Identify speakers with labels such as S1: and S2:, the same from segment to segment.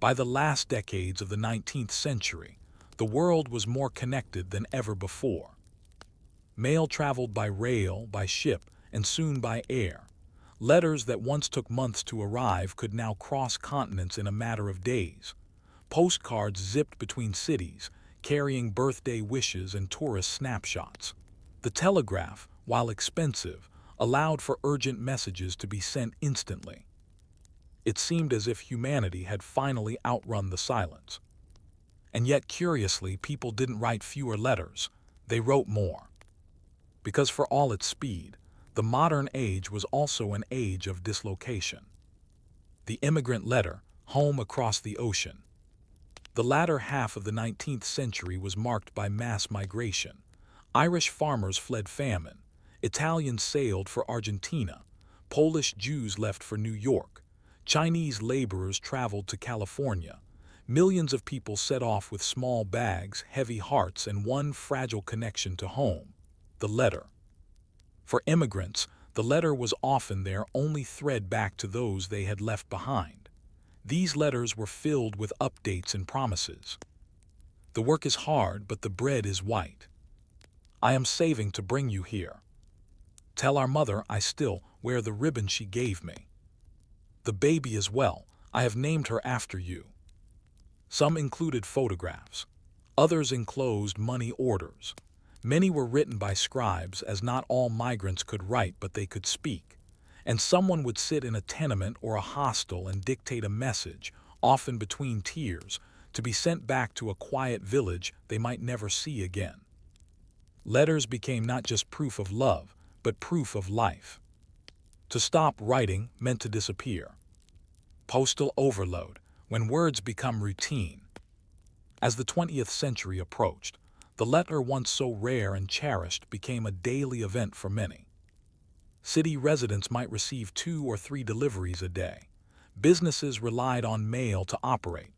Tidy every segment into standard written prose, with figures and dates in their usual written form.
S1: By the last decades of the 19th century, the world was more connected than ever before. Mail traveled by rail, by ship, and soon by air. Letters that once took months to arrive could now cross continents in a matter of days. Postcards zipped between cities, carrying birthday wishes and tourist snapshots. The telegraph, while expensive, allowed for urgent messages to be sent instantly. It seemed as if humanity had finally outrun the silence. And yet, curiously, people didn't write fewer letters, they wrote more. Because for all its speed, the modern age was also an age of dislocation. The immigrant letter, home across the ocean. The latter half of the 19th century was marked by mass migration. Irish farmers fled famine, Italians sailed for Argentina, Polish Jews left for New York, Chinese laborers traveled to California. Millions of people set off with small bags, heavy hearts, and one fragile connection to home: the letter. For immigrants, the letter was often their only thread back to those they had left behind. These letters were filled with updates and promises. The work is hard, but the bread is white. I am saving to bring you here. Tell our mother I still wear the ribbon she gave me. The baby is well, I have named her after you. Some included photographs. Others enclosed money orders. Many were written by scribes, as not all migrants could write, but they could speak. And someone would sit in a tenement or a hostel and dictate a message, often between tears, to be sent back to a quiet village they might never see again. Letters became not just proof of love, but proof of life. To stop writing meant to disappear. Postal overload, when words become routine. As the 20th century approached, the letter, once so rare and cherished, became a daily event for many. City residents might receive 2 or 3 deliveries a day. Businesses relied on mail to operate.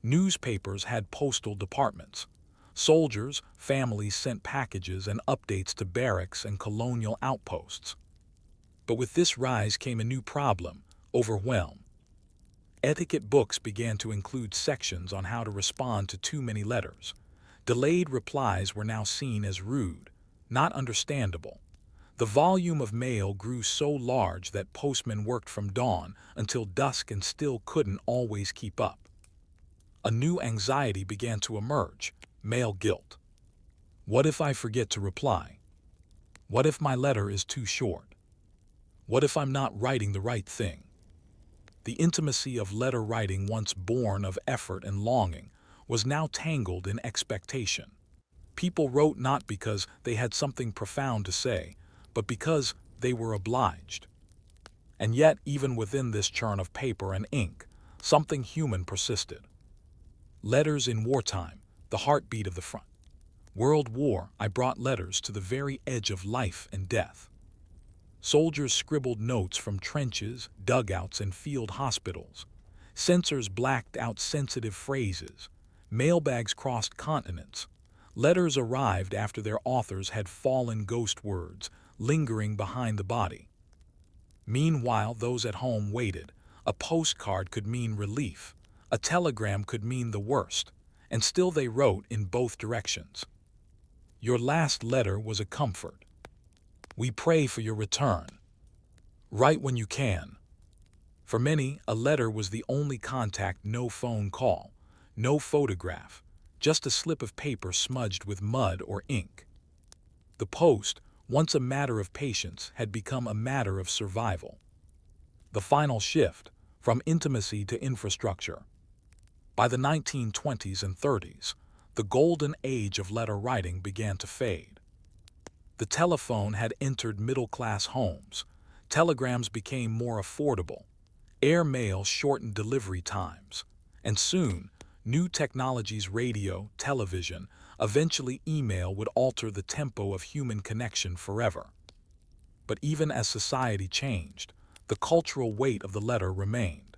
S1: Newspapers had postal departments. Soldiers, families sent packages and updates to barracks and colonial outposts. But with this rise came a new problem: overwhelm. Etiquette books began to include sections on how to respond to too many letters. Delayed replies were now seen as rude, not understandable. The volume of mail grew so large that postmen worked from dawn until dusk and still couldn't always keep up. A new anxiety began to emerge: mail guilt. What if I forget to reply? What if my letter is too short? What if I'm not writing the right thing? The intimacy of letter writing, once born of effort and longing, was now tangled in expectation. People wrote not because they had something profound to say, but because they were obliged. And yet, even within this churn of paper and ink, something human persisted. Letters in wartime, the heartbeat of the front. World War, I brought letters to the very edge of life and death. Soldiers scribbled notes from trenches, dugouts, and field hospitals. Censors blacked out sensitive phrases. Mailbags crossed continents. Letters arrived after their authors had fallen, ghost words, lingering behind the body. Meanwhile, those at home waited. A postcard could mean relief. A telegram could mean the worst. And still they wrote in both directions. Your last letter was a comfort. We pray for your return. Write when you can. For many, a letter was the only contact: no phone call, no photograph, just a slip of paper smudged with mud or ink. The post, once a matter of patience, had become a matter of survival. The final shift: from intimacy to infrastructure. By the 1920s and 30s, the golden age of letter writing began to fade. The telephone had entered middle-class homes. Telegrams became more affordable. Air mail shortened delivery times. And soon, new technologies, radio, television, eventually email, would alter the tempo of human connection forever. But even as society changed, the cultural weight of the letter remained.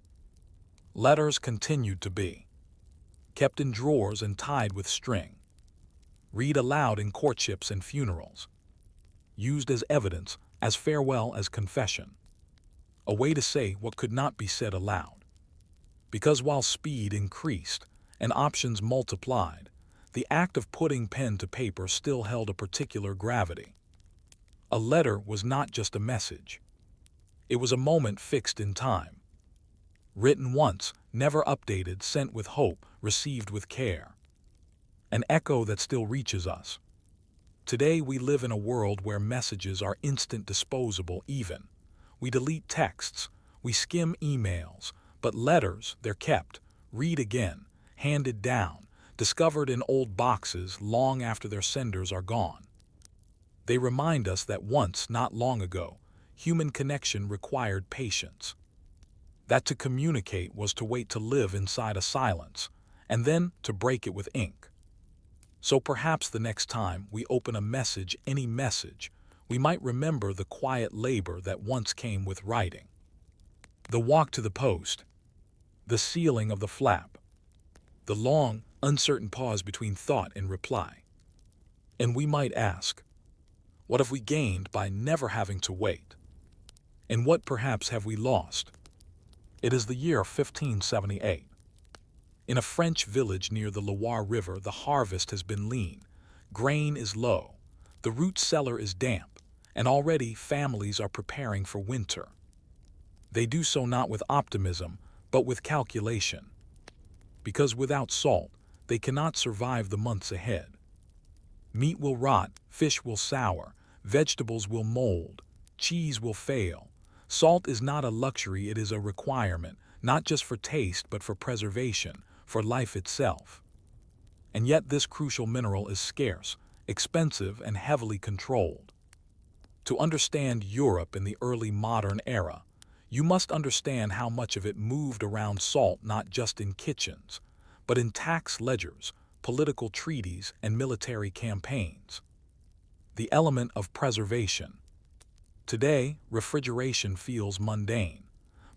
S1: Letters continued to be kept in drawers and tied with string, read aloud in courtships and funerals, used as evidence, as farewell, as confession, a way to say what could not be said aloud. Because while speed increased and options multiplied, the act of putting pen to paper still held a particular gravity. A letter was not just a message. It was a moment fixed in time. Written once, never updated, sent with hope, received with care. An echo that still reaches us. Today we live in a world where messages are instant disposable even. We delete texts, we skim emails, but letters, they're kept, read again, handed down, discovered in old boxes long after their senders are gone. They remind us that once, not long ago, human connection required patience. That to communicate was to wait to live inside a silence, and then to break it with ink. So perhaps the next time we open a message, any message, we might remember the quiet labor that once came with writing. The walk to the post, the sealing of the flap, the long, uncertain pause between thought and reply. And we might ask, what have we gained by never having to wait? And what perhaps have we lost? It is the year 1578. In a French village near the Loire River, the harvest has been lean, grain is low, the root cellar is damp, and already families are preparing for winter. They do so not with optimism, but with calculation. Because without salt, they cannot survive the months ahead. Meat will rot, fish will sour, vegetables will mold, cheese will fail. Salt is not a luxury, it is a requirement, not just for taste but for preservation, for life itself. And yet this crucial mineral is scarce, expensive, and heavily controlled. To understand Europe in the early modern era, you must understand how much of it moved around salt not just in kitchens, but in tax ledgers, political treaties, and military campaigns. The element of preservation. Today, refrigeration feels mundane,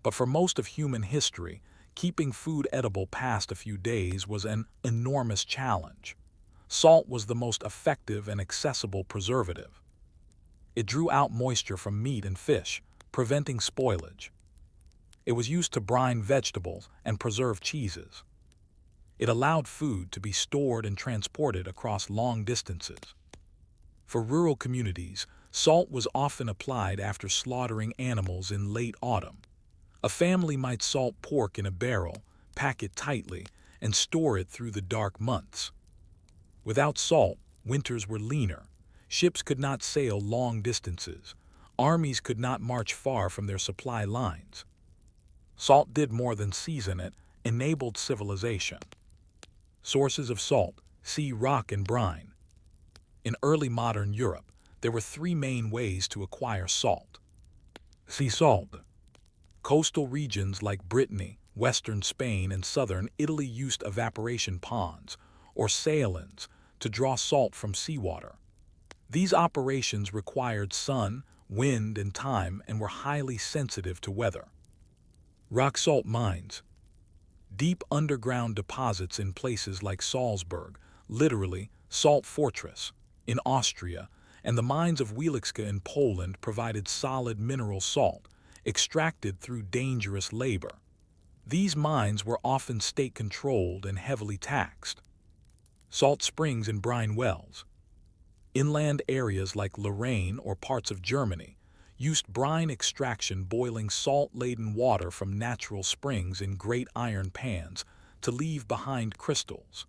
S1: but for most of human history, keeping food edible past a few days was an enormous challenge. Salt was the most effective and accessible preservative. It drew out moisture from meat and fish, preventing spoilage. It was used to brine vegetables and preserve cheeses. It allowed food to be stored and transported across long distances. For rural communities, salt was often applied after slaughtering animals in late autumn. A family might salt pork in a barrel, pack it tightly, and store it through the dark months. Without salt, winters were leaner. Ships could not sail long distances. Armies could not march far from their supply lines. Salt did more than season it, enabled civilization. Sources of salt, see rock and brine. In early modern Europe, there were three main ways to acquire salt. Sea salt. Coastal regions like Brittany, western Spain, and southern Italy used evaporation ponds, or salins, to draw salt from seawater. These operations required sun, wind, and time and were highly sensitive to weather. Rock salt mines. Deep underground deposits in places like Salzburg, literally Salt Fortress, in Austria, and the mines of Wieliczka in Poland provided solid mineral salt, extracted through dangerous labor. These mines were often state-controlled and heavily taxed. Salt springs and brine wells. Inland areas like Lorraine or parts of Germany used brine extraction, boiling salt-laden water from natural springs in great iron pans to leave behind crystals.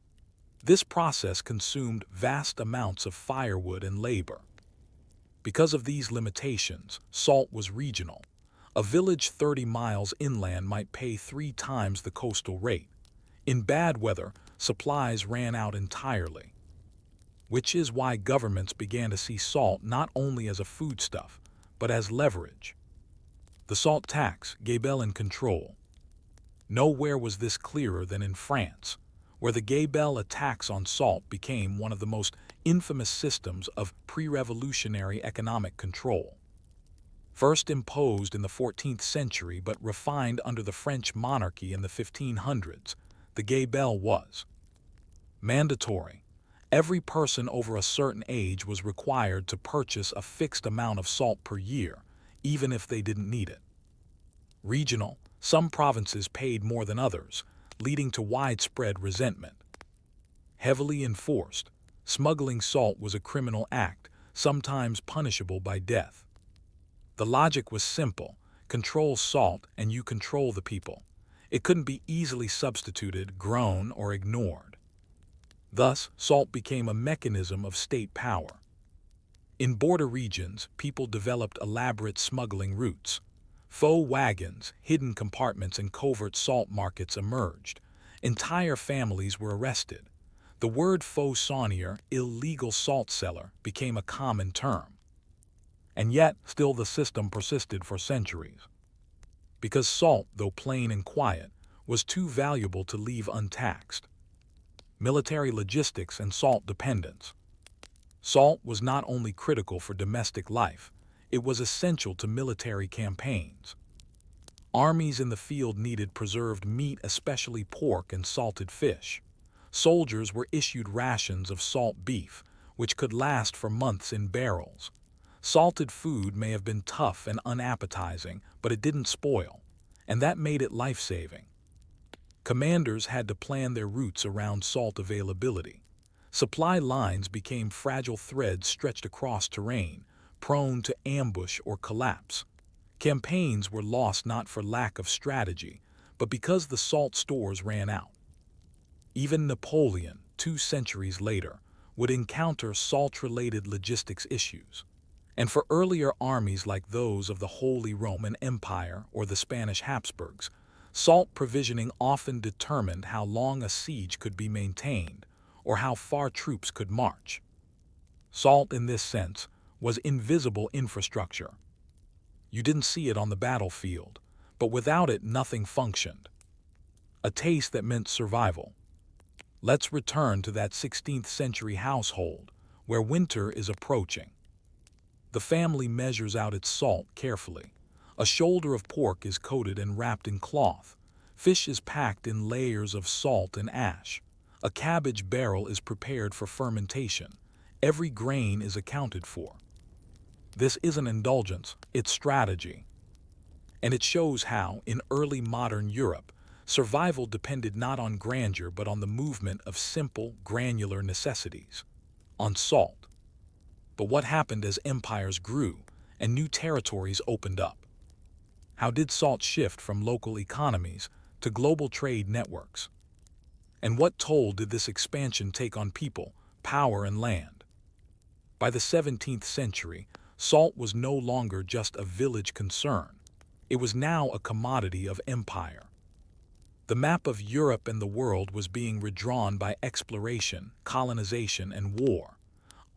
S1: This process consumed vast amounts of firewood and labor. Because of these limitations, salt was regional. A village 30 miles inland might pay 3 times the coastal rate. In bad weather, supplies ran out entirely. Which is why governments began to see salt not only as a foodstuff, but as leverage. The salt tax, Gabellian control. Nowhere was this clearer than in France, where the Gabel tax on salt became one of the most infamous systems of pre-revolutionary economic control. First imposed in the 14th century but refined under the French monarchy in the 1500s, the Gabel was mandatory. Every person over a certain age was required to purchase a fixed amount of salt per year, even if they didn't need it. Regional, Some provinces paid more than others, leading to widespread resentment. Heavily enforced, smuggling salt was a criminal act, sometimes punishable by death. The logic was simple: control salt and you control the people. It couldn't be easily substituted, grown, or ignored. Thus, salt became a mechanism of state power. In border regions, people developed elaborate smuggling routes. Faux wagons, hidden compartments, and covert salt markets emerged. Entire families were arrested. The word fauconnier, illegal salt seller, became a common term. And yet, still the system persisted for centuries. Because salt, though plain and quiet, was too valuable to leave untaxed. Military logistics and salt dependence. Salt was not only critical for domestic life, it was essential to military campaigns. Armies in the field needed preserved meat, especially pork and salted fish. Soldiers were issued rations of salt beef, which could last for months in barrels. Salted food may have been tough and unappetizing, but it didn't spoil, and that made it life-saving. Commanders had to plan their routes around salt availability. Supply lines became fragile threads stretched across terrain, prone to ambush or collapse. Campaigns were lost not for lack of strategy, but because the salt stores ran out. Even Napoleon, 2 centuries later, would encounter salt-related logistics issues. And for earlier armies like those of the Holy Roman Empire or the Spanish Habsburgs, salt provisioning often determined how long a siege could be maintained or how far troops could march. Salt, in this sense, was invisible infrastructure. You didn't see it on the battlefield, but without it nothing functioned. A taste that meant survival. Let's return to that 16th century household where winter is approaching. The family measures out its salt carefully. A shoulder of pork is coated and wrapped in cloth. Fish is packed in layers of salt and ash. A cabbage barrel is prepared for fermentation. Every grain is accounted for. This isn't indulgence, it's strategy. And it shows how, in early modern Europe, survival depended not on grandeur but on the movement of simple, granular necessities. On salt. But what happened as empires grew and new territories opened up? How did salt shift from local economies to global trade networks? And what toll did this expansion take on people, power, and land? By the 17th century, salt was no longer just a village concern. It was now a commodity of empire. The map of Europe and the world was being redrawn by exploration, colonization, and war.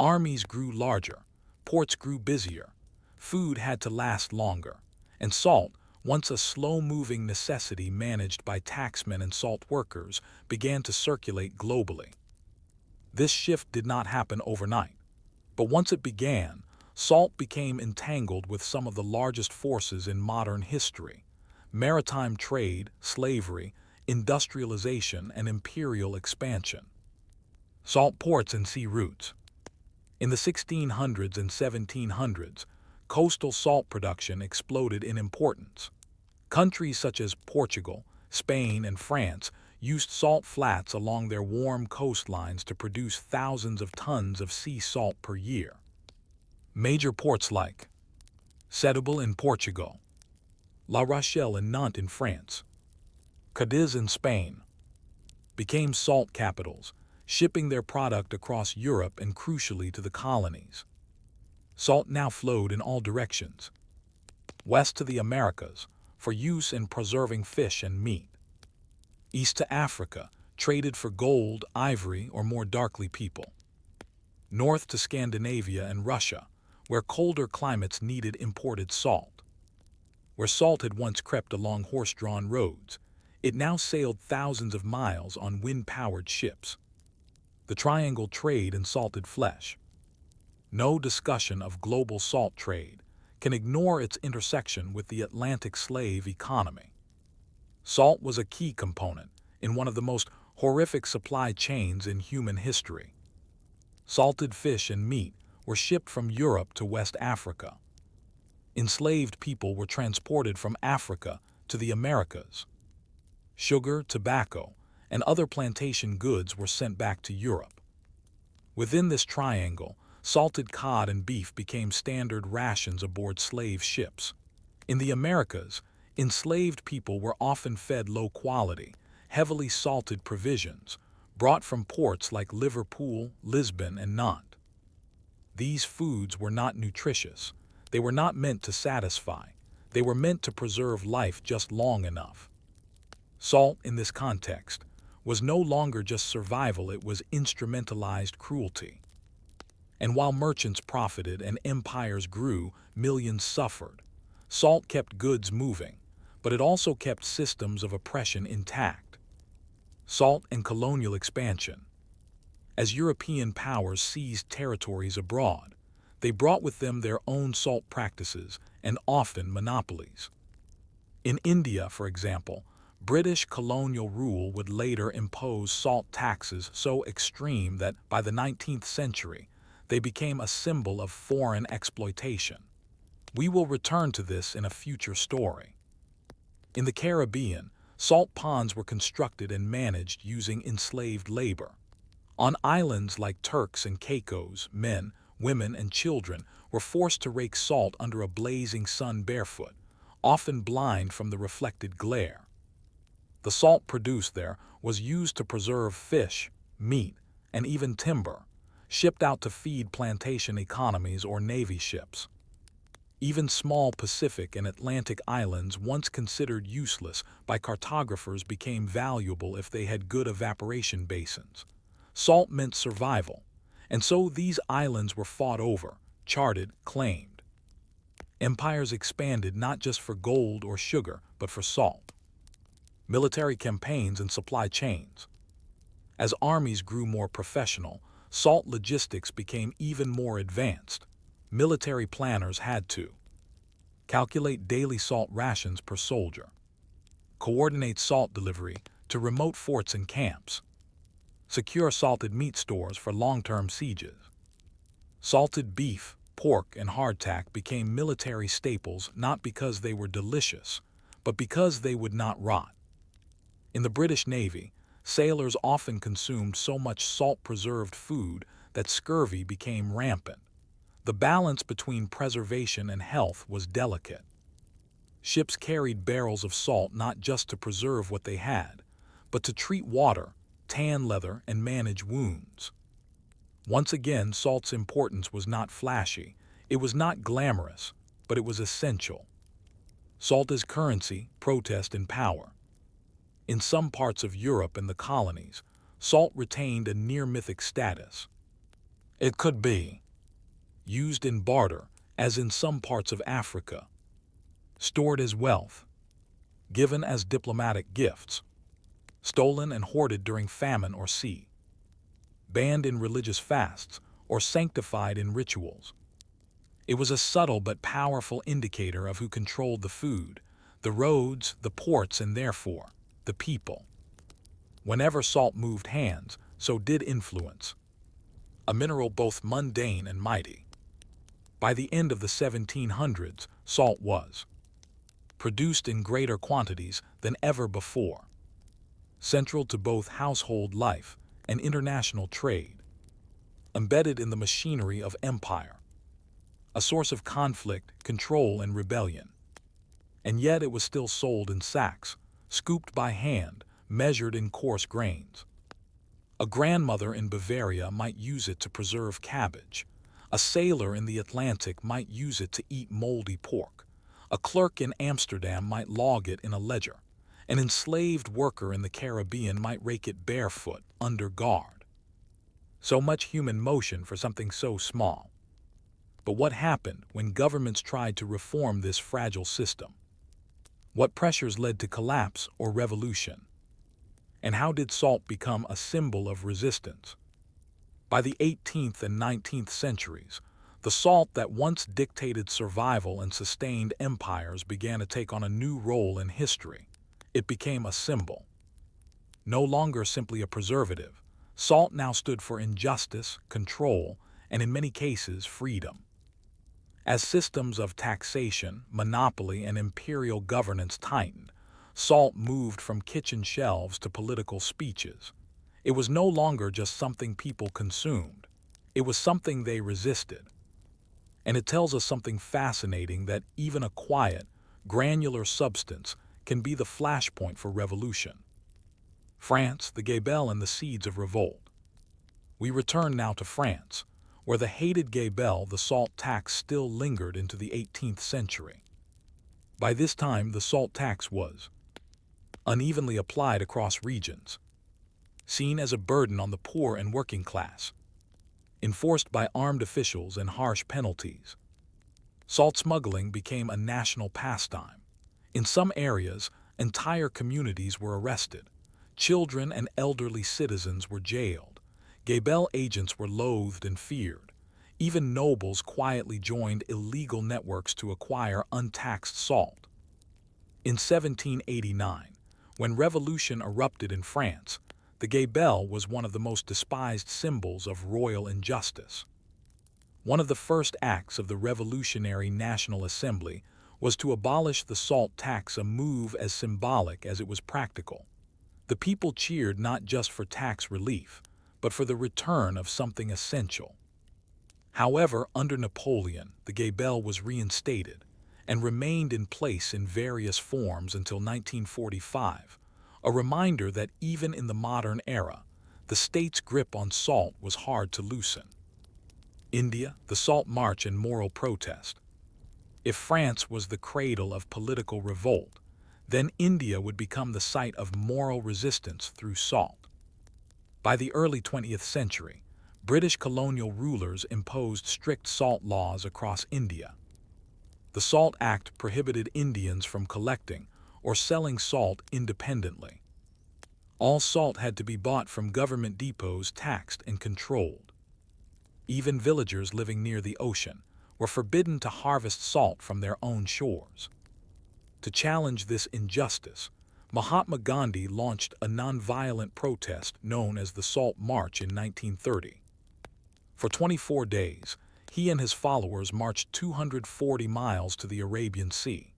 S1: Armies grew larger, ports grew busier, food had to last longer, and salt, once a slow-moving necessity managed by tacksmen and salt workers, began to circulate globally. This shift did not happen overnight, but once it began, salt became entangled with some of the largest forces in modern history: maritime trade, slavery, industrialization, and imperial expansion. Salt ports and sea routes. In the 1600s and 1700s, coastal salt production exploded in importance. Countries such as Portugal, Spain, and France used salt flats along their warm coastlines to produce thousands of tons of sea salt per year. Major ports like Setúbal in Portugal, La Rochelle and Nantes in France, Cadiz in Spain, became salt capitals, shipping their product across Europe and crucially to the colonies. Salt now flowed in all directions. West to the Americas, for use in preserving fish and meat. East to Africa, traded for gold, ivory, or more darkly people. North to Scandinavia and Russia, where colder climates needed imported salt. Where salt had once crept along horse-drawn roads, it now sailed thousands of miles on wind-powered ships. The triangle trade in salted flesh. No discussion of global salt trade can ignore its intersection with the Atlantic slave economy. Salt was a key component in one of the most horrific supply chains in human history. Salted fish and meat were shipped from Europe to West Africa. Enslaved people were transported from Africa to the Americas. Sugar, tobacco, and other plantation goods were sent back to Europe. Within this triangle, salted cod and beef became standard rations aboard slave ships. In the Americas, enslaved people were often fed low-quality, heavily salted provisions, brought from ports like Liverpool, Lisbon, and Nantes. These foods were not nutritious. They were not meant to satisfy. They were meant to preserve life just long enough. Salt, in this context, was no longer just survival, it was instrumentalized cruelty. And while merchants profited and empires grew, millions suffered. Salt kept goods moving, but it also kept systems of oppression intact. Salt and colonial expansion. As European powers seized territories abroad, they brought with them their own salt practices and often monopolies. In India, for example, British colonial rule would later impose salt taxes so extreme that by the 19th century, they became a symbol of foreign exploitation. We will return to this in a future story. In the Caribbean, salt ponds were constructed and managed using enslaved labor. On islands like Turks and Caicos, men, women, and children were forced to rake salt under a blazing sun barefoot, often blind from the reflected glare. The salt produced there was used to preserve fish, meat, and even timber, shipped out to feed plantation economies or navy ships. Even small Pacific and Atlantic islands, once considered useless by cartographers, became valuable if they had good evaporation basins. Salt meant survival, and so these islands were fought over, charted, claimed. Empires expanded not just for gold or sugar, but for salt. Military campaigns and supply chains. As armies grew more professional, salt logistics became even more advanced. Military planners had to calculate daily salt rations per soldier, coordinate salt delivery to remote forts and camps, secure salted meat stores for long-term sieges. Salted beef, pork, and hardtack became military staples not because they were delicious, but because they would not rot. In the British Navy, sailors often consumed so much salt-preserved food that scurvy became rampant. The balance between preservation and health was delicate. Ships carried barrels of salt not just to preserve what they had, but to treat water, tan leather, and manage wounds. Once again, salt's importance was not flashy. It was not glamorous, but it was essential. Salt as currency, protest, and power. In some parts of Europe and the colonies, salt retained a near-mythic status. It could be used in barter, as in some parts of Africa, stored as wealth, given as diplomatic gifts, stolen and hoarded during famine or siege, banned in religious fasts, or sanctified in rituals. It was a subtle but powerful indicator of who controlled the food, the roads, the ports, and therefore, the people. Whenever salt moved hands, so did influence. A mineral both mundane and mighty. By the end of the 1700s, salt was produced in greater quantities than ever before, central to both household life and international trade, embedded in the machinery of empire, a source of conflict, control, and rebellion. And yet it was still sold in sacks, scooped by hand, measured in coarse grains. A grandmother in Bavaria might use it to preserve cabbage. A sailor in the Atlantic might use it to eat moldy pork. A clerk in Amsterdam might log it in a ledger. An enslaved worker in the Caribbean might rake it barefoot, under guard. So much human motion for something so small. But what happened when governments tried to reform this fragile system? What pressures led to collapse or revolution? And how did salt become a symbol of resistance? By the 18th and 19th centuries, the salt that once dictated survival and sustained empires began to take on a new role in history. It became a symbol. No longer simply a preservative, salt now stood for injustice, control, and in many cases, freedom. As systems of taxation, monopoly, and imperial governance tightened, salt moved from kitchen shelves to political speeches. It was no longer just something people consumed. It was something they resisted. And it tells us something fascinating, that even a quiet, granular substance can be the flashpoint for revolution. France, the Gabelle and the seeds of revolt. We return now to France, where the hated Gabelle, the salt tax, still lingered into the 18th century. By this time, the salt tax was unevenly applied across regions, seen as a burden on the poor and working class, enforced by armed officials and harsh penalties. Salt smuggling became a national pastime. In some areas, entire communities were arrested. Children and elderly citizens were jailed. Gabelle agents were loathed and feared. Even nobles quietly joined illegal networks to acquire untaxed salt. In 1789, when revolution erupted in France, the Gabelle was one of the most despised symbols of royal injustice. One of the first acts of the Revolutionary National Assembly was to abolish the salt tax, a move as symbolic as it was practical. The people cheered not just for tax relief, but for the return of something essential. However, under Napoleon, the Gabelle was reinstated and remained in place in various forms until 1945, a reminder that even in the modern era, the state's grip on salt was hard to loosen. India, the Salt March and moral protest. If France was the cradle of political revolt, then India would become the site of moral resistance through salt. By the early 20th century, British colonial rulers imposed strict salt laws across India. The Salt Act prohibited Indians from collecting or selling salt independently. All salt had to be bought from government depots, taxed and controlled. Even villagers living near the ocean were forbidden to harvest salt from their own shores. To challenge this injustice, Mahatma Gandhi launched a nonviolent protest known as the Salt March in 1930. For 24 days, he and his followers marched 240 miles to the Arabian Sea.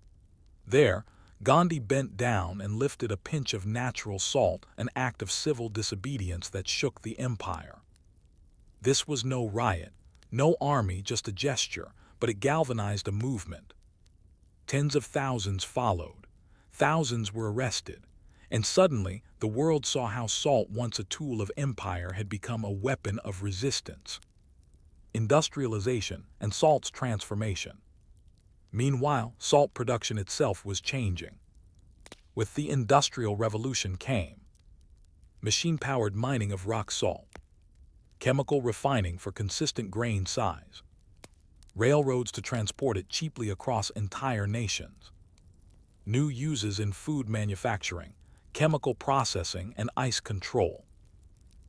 S1: There, Gandhi bent down and lifted a pinch of natural salt, an act of civil disobedience that shook the empire. This was no riot, no army, just a gesture, but it galvanized a movement. Tens of thousands followed. Thousands were arrested. And suddenly, the world saw how salt, once a tool of empire, had become a weapon of resistance. Industrialization and salt's transformation. Meanwhile, salt production itself was changing. With the Industrial Revolution came machine-powered mining of rock salt, chemical refining for consistent grain size, railroads to transport it cheaply across entire nations, new uses in food manufacturing, chemical processing, and ice control.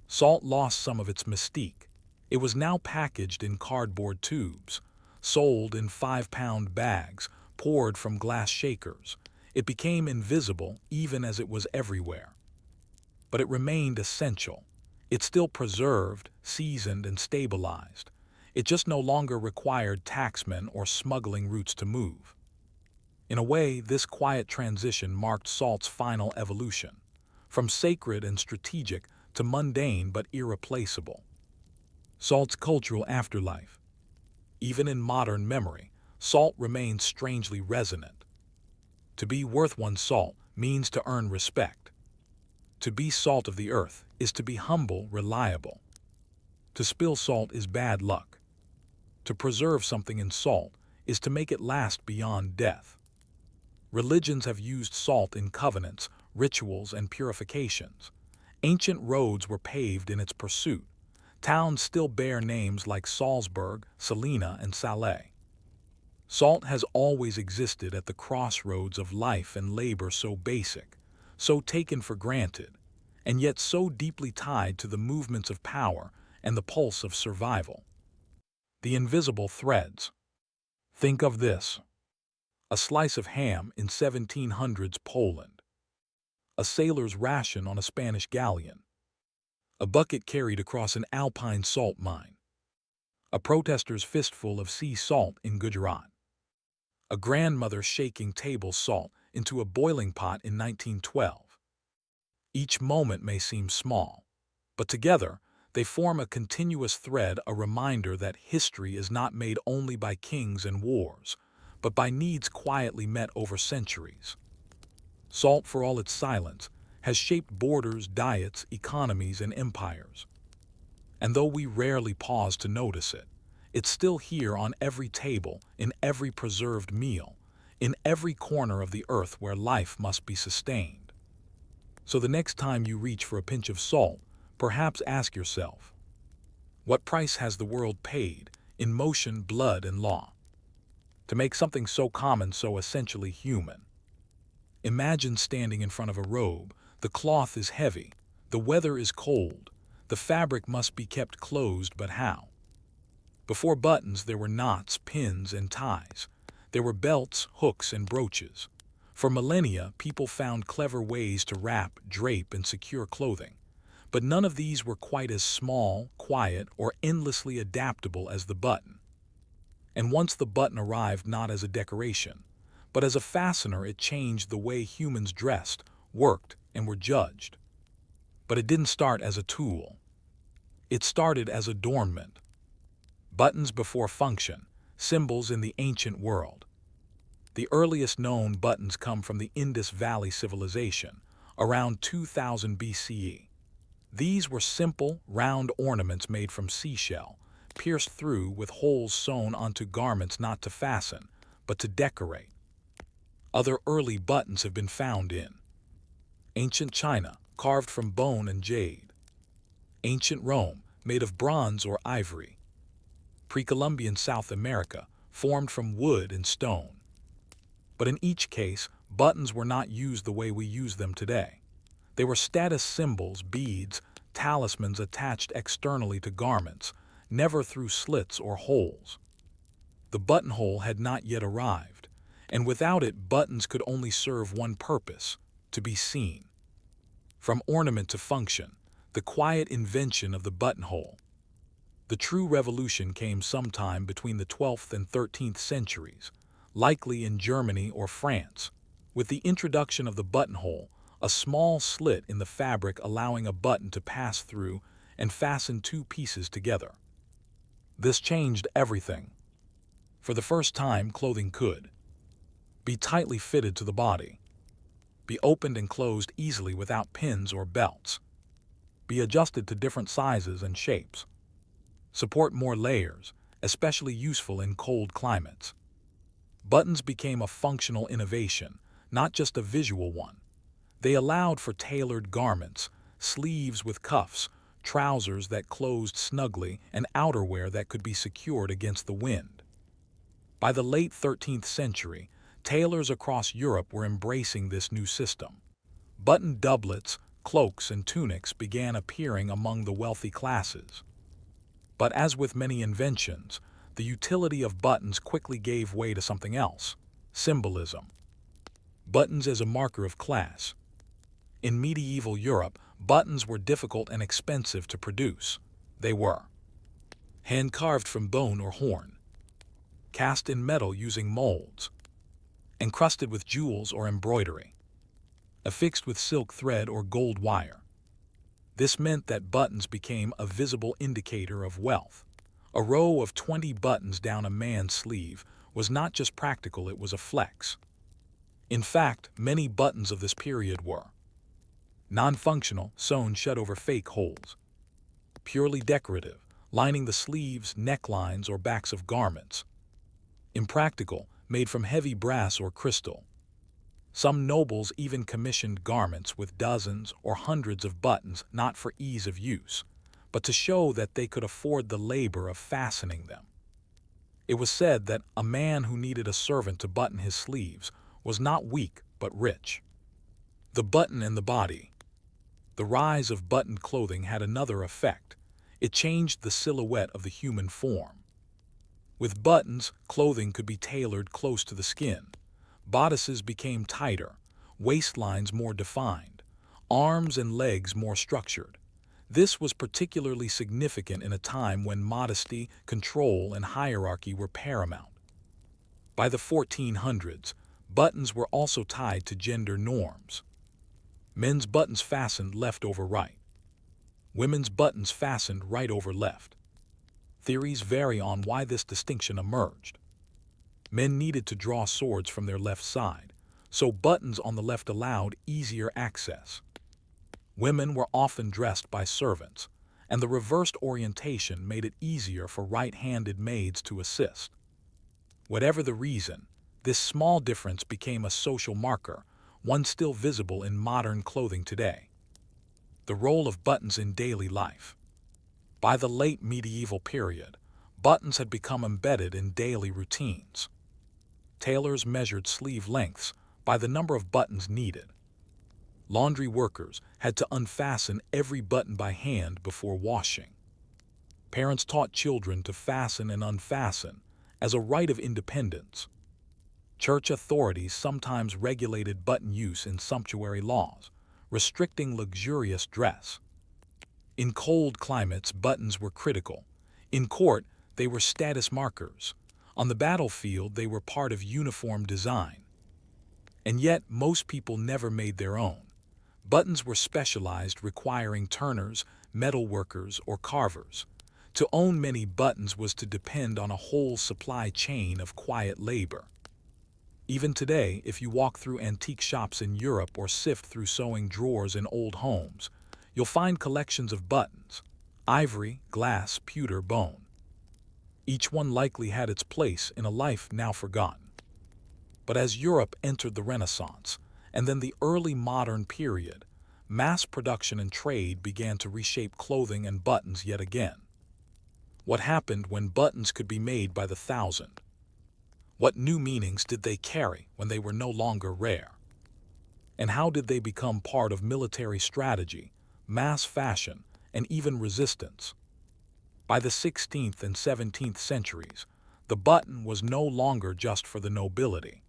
S1: Salt lost some of its mystique. It was now packaged in cardboard tubes, sold in 5-pound bags, poured from glass shakers. It became invisible even as it was everywhere. But it remained essential. It still preserved, seasoned, and stabilized. It just no longer required tacksmen or smuggling routes to move. In a way, this quiet transition marked salt's final evolution, from sacred and strategic to mundane but irreplaceable. Salt's cultural afterlife. Even in modern memory, salt remains strangely resonant. To be worth one's salt means to earn respect. To be salt of the earth is to be humble, reliable. To spill salt is bad luck. To preserve something in salt is to make it last beyond death. Religions have used salt in covenants, rituals, and purifications. Ancient roads were paved in its pursuit. Towns still bear names like Salzburg, Salina, and Salé. Salt has always existed at the crossroads of life and labor, so basic, so taken for granted, and yet so deeply tied to the movements of power and the pulse of survival. The invisible threads. Think of this. A slice of ham in 1700s Poland. A sailor's ration on a Spanish galleon. A bucket carried across an alpine salt mine. A protester's fistful of sea salt in Gujarat. A grandmother shaking table salt into a boiling pot in 1912. Each moment may seem small, but together they form a continuous thread, a reminder that history is not made only by kings and wars, but by needs quietly met over centuries. Salt, for all its silence, has shaped borders, diets, economies, and empires. And though we rarely pause to notice it, it's still here on every table, in every preserved meal, in every corner of the earth where life must be sustained. So the next time you reach for a pinch of salt, perhaps ask yourself, what price has the world paid in motion, blood, and law to make something so common so essentially human? Imagine standing in front of a robe. The cloth is heavy, the weather is cold, the fabric must be kept closed, but how? Before buttons, there were knots, pins, and ties. There were belts, hooks, and brooches. For millennia, people found clever ways to wrap, drape, and secure clothing. But none of these were quite as small, quiet, or endlessly adaptable as the button. And once the button arrived not as a decoration, but as a fastener, it changed the way humans dressed, worked, and were judged. But it didn't start as a tool. It started as adornment. Buttons before function, symbols in the ancient world. The earliest known buttons come from the Indus Valley civilization, around 2000 BCE. These were simple, round ornaments made from seashell, pierced through with holes sewn onto garments not to fasten, but to decorate. Other early buttons have been found in ancient China, carved from bone and jade; ancient Rome, made of bronze or ivory; pre-Columbian South America, formed from wood and stone. But in each case, buttons were not used the way we use them today. They were status symbols, beads, talismans attached externally to garments, never through slits or holes. The buttonhole had not yet arrived, and without it, buttons could only serve one purpose: to be seen. From ornament to function, the quiet invention of the buttonhole. The true revolution came sometime between the 12th and 13th centuries, likely in Germany or France, with the introduction of the buttonhole, a small slit in the fabric allowing a button to pass through and fasten two pieces together. This changed everything. For the first time, clothing could be tightly fitted to the body, be opened and closed easily without pins or belts, be adjusted to different sizes and shapes, support more layers, especially useful in cold climates. Buttons became a functional innovation, not just a visual one. They allowed for tailored garments, sleeves with cuffs, trousers that closed snugly, and outerwear that could be secured against the wind. By the late 13th century, tailors across Europe were embracing this new system. Button doublets, cloaks, and tunics began appearing among the wealthy classes. But as with many inventions, the utility of buttons quickly gave way to something else: symbolism. Buttons as a marker of class. In medieval Europe, buttons were difficult and expensive to produce. They were hand-carved from bone or horn, cast in metal using molds, encrusted with jewels or embroidery, affixed with silk thread or gold wire. This meant that buttons became a visible indicator of wealth. A row of 20 buttons down a man's sleeve was not just practical, it was a flex. In fact, many buttons of this period were non-functional, sewn shut over fake holes; purely decorative, lining the sleeves, necklines, or backs of garments; impractical, made from heavy brass or crystal. Some nobles even commissioned garments with dozens or hundreds of buttons, not for ease of use, but to show that they could afford the labor of fastening them. It was said that a man who needed a servant to button his sleeves was not weak but rich. The button and the body. The rise of buttoned clothing had another effect. It changed the silhouette of the human form. With buttons, clothing could be tailored close to the skin. Bodices became tighter, waistlines more defined, arms and legs more structured. This was particularly significant in a time when modesty, control, and hierarchy were paramount. By the 1400s, Buttons were also tied to gender norms. Men's buttons fastened left over right. Women's buttons fastened right over left. Theories vary on why this distinction emerged. Men needed to draw swords from their left side, so buttons on the left allowed easier access. Women were often dressed by servants, and the reversed orientation made it easier for right-handed maids to assist. Whatever the reason, this small difference became a social marker, one still visible in modern clothing today. The role of buttons in daily life. By the late medieval period, buttons had become embedded in daily routines. Tailors measured sleeve lengths by the number of buttons needed. Laundry workers had to unfasten every button by hand before washing. Parents taught children to fasten and unfasten as a rite of independence. Church authorities sometimes regulated button use in sumptuary laws, restricting luxurious dress. In cold climates, buttons were critical. In court, they were status markers. On the battlefield, they were part of uniform design. And yet, most people never made their own. Buttons were specialized, requiring turners, metal workers, or carvers. To own many buttons was to depend on a whole supply chain of quiet labor. Even today, if you walk through antique shops in Europe or sift through sewing drawers in old homes, you'll find collections of buttons: ivory, glass, pewter, bone. Each one likely had its place in a life now forgotten. But as Europe entered the Renaissance, and then the early modern period, mass production and trade began to reshape clothing and buttons yet again. What happened when buttons could be made by the thousand? What new meanings did they carry when they were no longer rare? And how did they become part of military strategy, mass fashion, and even resistance? By the 16th and 17th centuries, the button was no longer just for the nobility.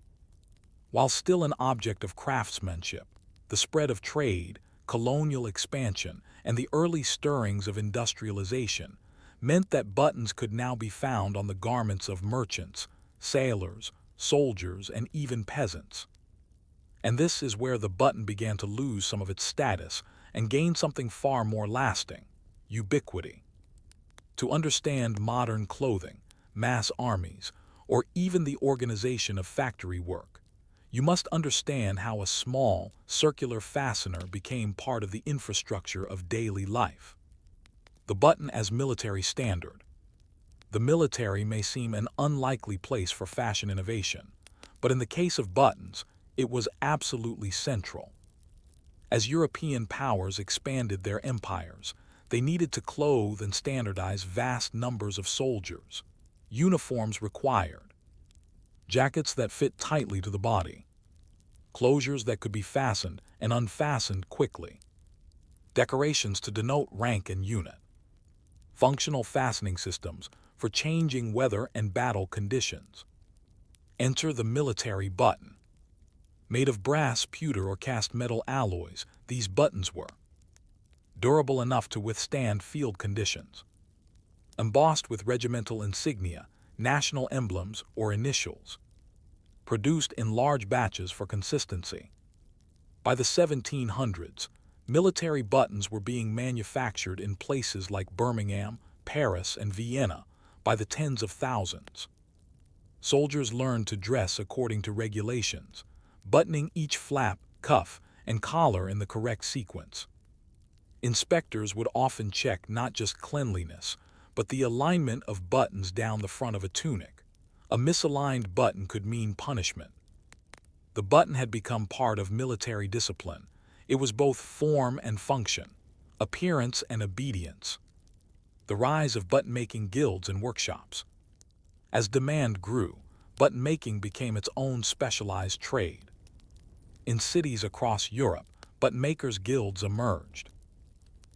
S1: While still an object of craftsmanship, the spread of trade, colonial expansion, and the early stirrings of industrialization meant that buttons could now be found on the garments of merchants, sailors, soldiers, and even peasants. And this is where the button began to lose some of its status and gain something far more lasting: ubiquity. To understand modern clothing, mass armies, or even the organization of factory work, you must understand how a small, circular fastener became part of the infrastructure of daily life. The button as military standard. The military may seem an unlikely place for fashion innovation, but in the case of buttons, it was absolutely central. As European powers expanded their empires, they needed to clothe and standardize vast numbers of soldiers. Uniforms required jackets that fit tightly to the body, closures that could be fastened and unfastened quickly, decorations to denote rank and unit, functional fastening systems for changing weather and battle conditions. Enter the military button. Made of brass, pewter, or cast metal alloys, these buttons were durable enough to withstand field conditions, embossed with regimental insignia, national emblems, or initials, produced in large batches for consistency. By the 1700s, military buttons were being manufactured in places like Birmingham, Paris, and Vienna by the tens of thousands. Soldiers learned to dress according to regulations, buttoning each flap, cuff, and collar in the correct sequence. Inspectors would often check not just cleanliness, but the alignment of buttons down the front of a tunic. A misaligned button could mean punishment. The button had become part of military discipline. It was both form and function, appearance and obedience. The rise of button-making guilds and workshops. As demand grew, button-making became its own specialized trade. In cities across Europe, button-makers' guilds emerged.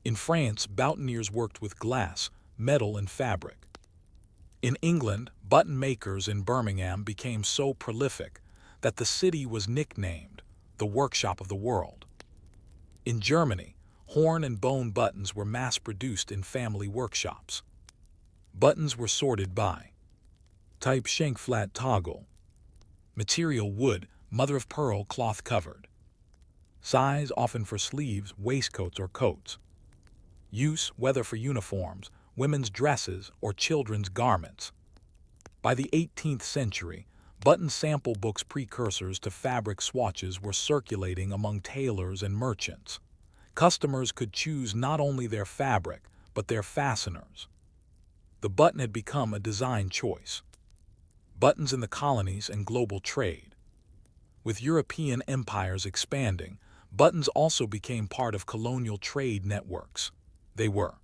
S1: In France, boutonniers worked with glass, metal, and fabric. In England, button makers in Birmingham became so prolific that the city was nicknamed the workshop of the world. In Germany, horn and bone buttons were mass-produced in family workshops. Buttons were sorted by type: shank, flat, toggle, material: wood, mother-of-pearl cloth-covered. Size often for sleeves, waistcoats, or coats. Use, whether for uniforms, women's dresses, or children's garments. By the 18th century, button sample books precursors to fabric swatches were circulating among tailors and merchants. Customers could choose not only their fabric, but their fasteners. The button had become a design choice. Buttons in the colonies and global trade. With European empires expanding, buttons also became part of colonial trade networks. They were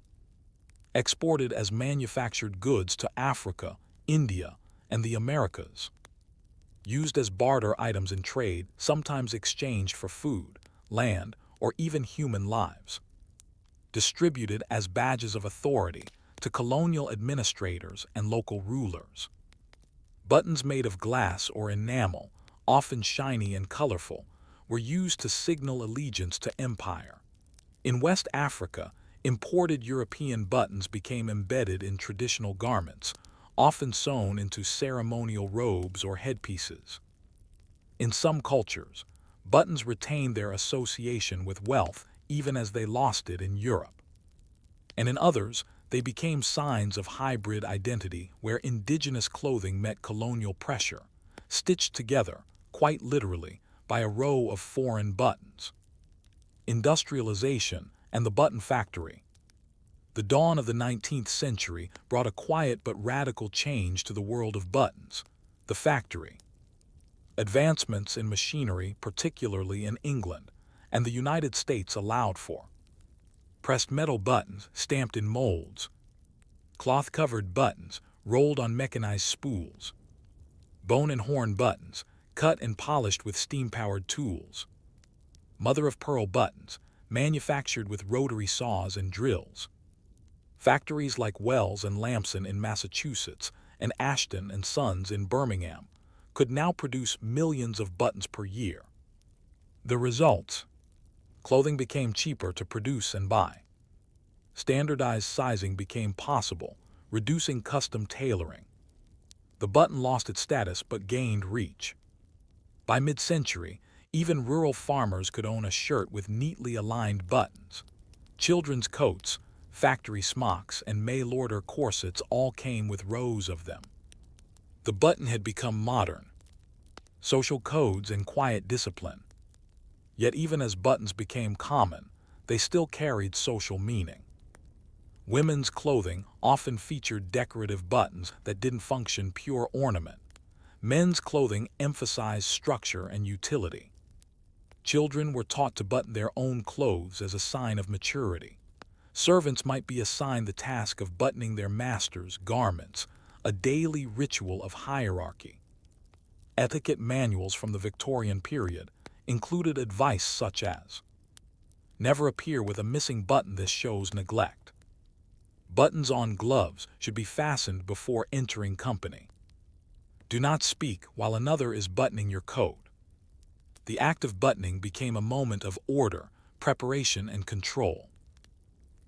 S1: exported as manufactured goods to Africa, India, and the Americas. Used as barter items in trade, sometimes exchanged for food, land, or even human lives. Distributed as badges of authority to colonial administrators and local rulers. Buttons made of glass or enamel, often shiny and colorful, were used to signal allegiance to empire. In West Africa, imported European buttons became embedded in traditional garments, often sewn into ceremonial robes or headpieces. In some cultures, buttons retained their association with wealth even as they lost it in Europe. And in others, they became signs of hybrid identity where indigenous clothing met colonial pressure, stitched together, quite literally, by a row of foreign buttons. Industrialization and the button factory. The dawn of the 19th century brought a quiet but radical change to the world of buttons, the factory. Advancements in machinery, particularly in England and the United States, allowed for pressed metal buttons stamped in molds, cloth-covered buttons rolled on mechanized spools, bone and horn buttons cut and polished with steam-powered tools, mother-of-pearl buttons manufactured with rotary saws and drills. Factories like Wells and Lamson in Massachusetts and Ashton and Sons in Birmingham could now produce millions of buttons per year. The results: clothing became cheaper to produce and buy. Standardized sizing became possible, reducing custom tailoring. The button lost its status but gained reach. By mid-century, even rural farmers could own a shirt with neatly aligned buttons. Children's coats, factory smocks, and mail-order corsets all came with rows of them. The button had become modern. Social codes and quiet discipline. Yet even as buttons became common, they still carried social meaning. Women's clothing often featured decorative buttons that didn't function pure ornament. Men's clothing emphasized structure and utility. Children were taught to button their own clothes as a sign of maturity. Servants might be assigned the task of buttoning their master's garments, a daily ritual of hierarchy. Etiquette manuals from the Victorian period included advice such as, never appear with a missing button, this shows neglect. Buttons on gloves should be fastened before entering company. Do not speak while another is buttoning your coat. The act of buttoning became a moment of order, preparation, and control.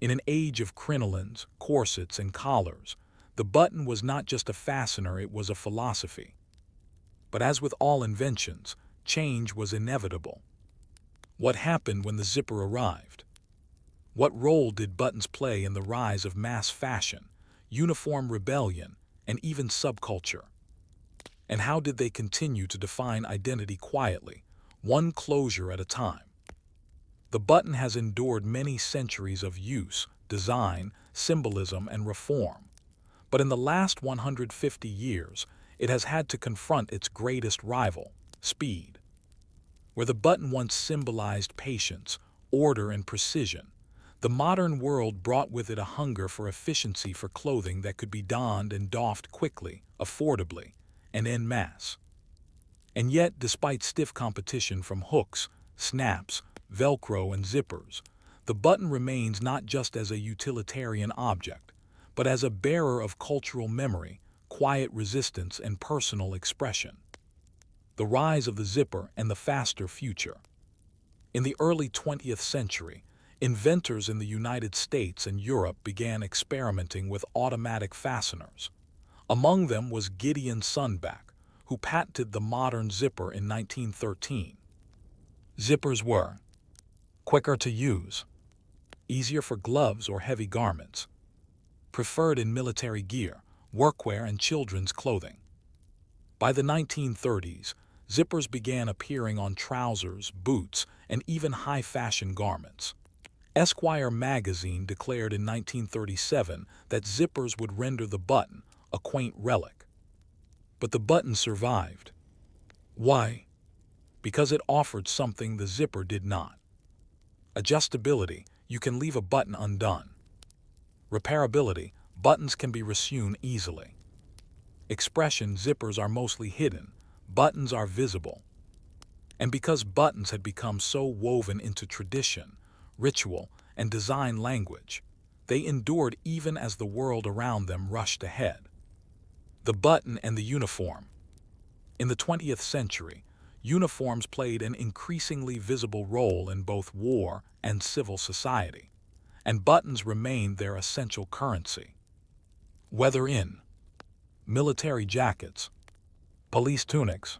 S1: In an age of crinolines, corsets, and collars, the button was not just a fastener, it was a philosophy. But as with all inventions, change was inevitable. What happened when the zipper arrived? What role did buttons play in the rise of mass fashion, uniform rebellion, and even subculture? And how did they continue to define identity quietly, one closure at a time? The button has endured many centuries of use, design, symbolism, and reform. But in the last 150 years, it has had to confront its greatest rival, speed. Where the button once symbolized patience, order, and precision, the modern world brought with it a hunger for efficiency, for clothing that could be donned and doffed quickly, affordably, and en masse. And yet, despite stiff competition from hooks, snaps, Velcro, and zippers, the button remains not just as a utilitarian object, but as a bearer of cultural memory, quiet resistance, and personal expression. The rise of the zipper and the faster future. In the early 20th century, inventors in the United States and Europe began experimenting with automatic fasteners. Among them was Gideon Sunback, who patented the modern zipper in 1913. Zippers were quicker to use, easier for gloves or heavy garments, preferred in military gear, workwear, and children's clothing. By the 1930s, zippers began appearing on trousers, boots, and even high-fashion garments. Esquire magazine declared in 1937 that zippers would render the button a quaint relic. But the button survived. Why? Because it offered something the zipper did not. Adjustability, you can leave a button undone. Repairability, buttons can be resewn easily. Expression, zippers are mostly hidden, buttons are visible. And because buttons had become so woven into tradition, ritual, and design language, they endured even as the world around them rushed ahead. The button and the uniform. In the 20th century, uniforms played an increasingly visible role in both war and civil society, and buttons remained their essential currency. Whether in military jackets, police tunics,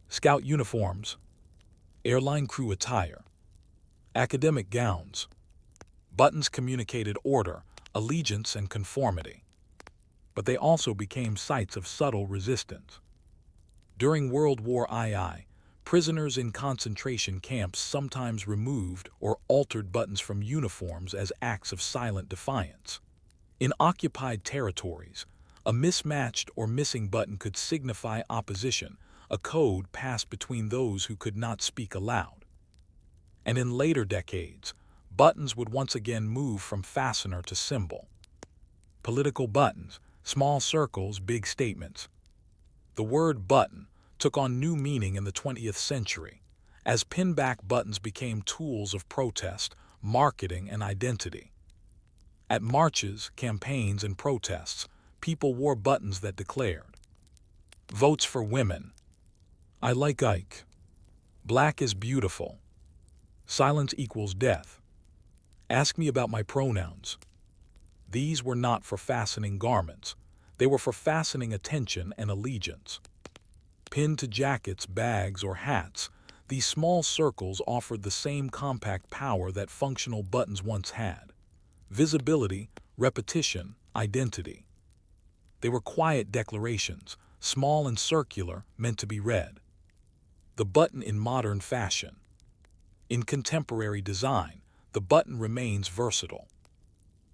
S1: scout uniforms, airline crew attire, academic gowns, buttons communicated order, allegiance, and conformity. But they also became sites of subtle resistance. During World War II, prisoners in concentration camps sometimes removed or altered buttons from uniforms as acts of silent defiance. In occupied territories, a mismatched or missing button could signify opposition, a code passed between those who could not speak aloud. And in later decades, buttons would once again move from fastener to symbol. Political buttons, small circles, big statements. The word button took on new meaning in the 20th century, as pinback buttons became tools of protest, marketing, and identity. At marches, campaigns, and protests, people wore buttons that declared, "Votes for women," "I like Ike," "Black is beautiful," "Silence equals death," "Ask me about my pronouns." These were not for fastening garments, they were for fastening attention and allegiance. Pinned to jackets, bags, or hats, these small circles offered the same compact power that functional buttons once had. Visibility, repetition, identity. They were quiet declarations, small and circular, meant to be read. The button in modern fashion. In contemporary design, the button remains versatile.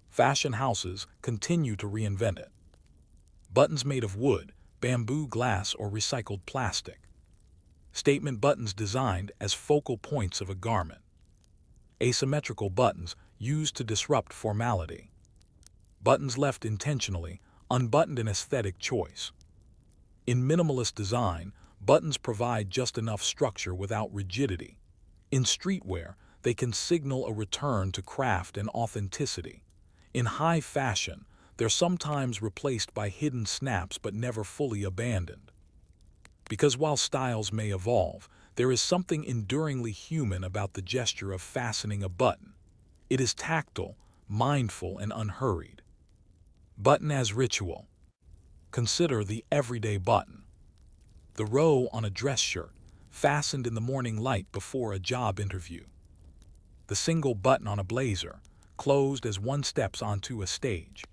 S1: Fashion houses continue to reinvent it. Buttons made of wood, bamboo, glass, or recycled plastic. Statement buttons designed as focal points of a garment. Asymmetrical buttons used to disrupt formality. Buttons left intentionally, unbuttoned, an aesthetic choice. In minimalist design, buttons provide just enough structure without rigidity. In streetwear, they can signal a return to craft and authenticity. In high fashion, they're sometimes replaced by hidden snaps but never fully abandoned. Because while styles may evolve, there is something enduringly human about the gesture of fastening a button. It is tactile, mindful, and unhurried. Button as ritual. Consider the everyday button. The row on a dress shirt, fastened in the morning light before a job interview. The single button on a blazer, closed as one steps onto a stage.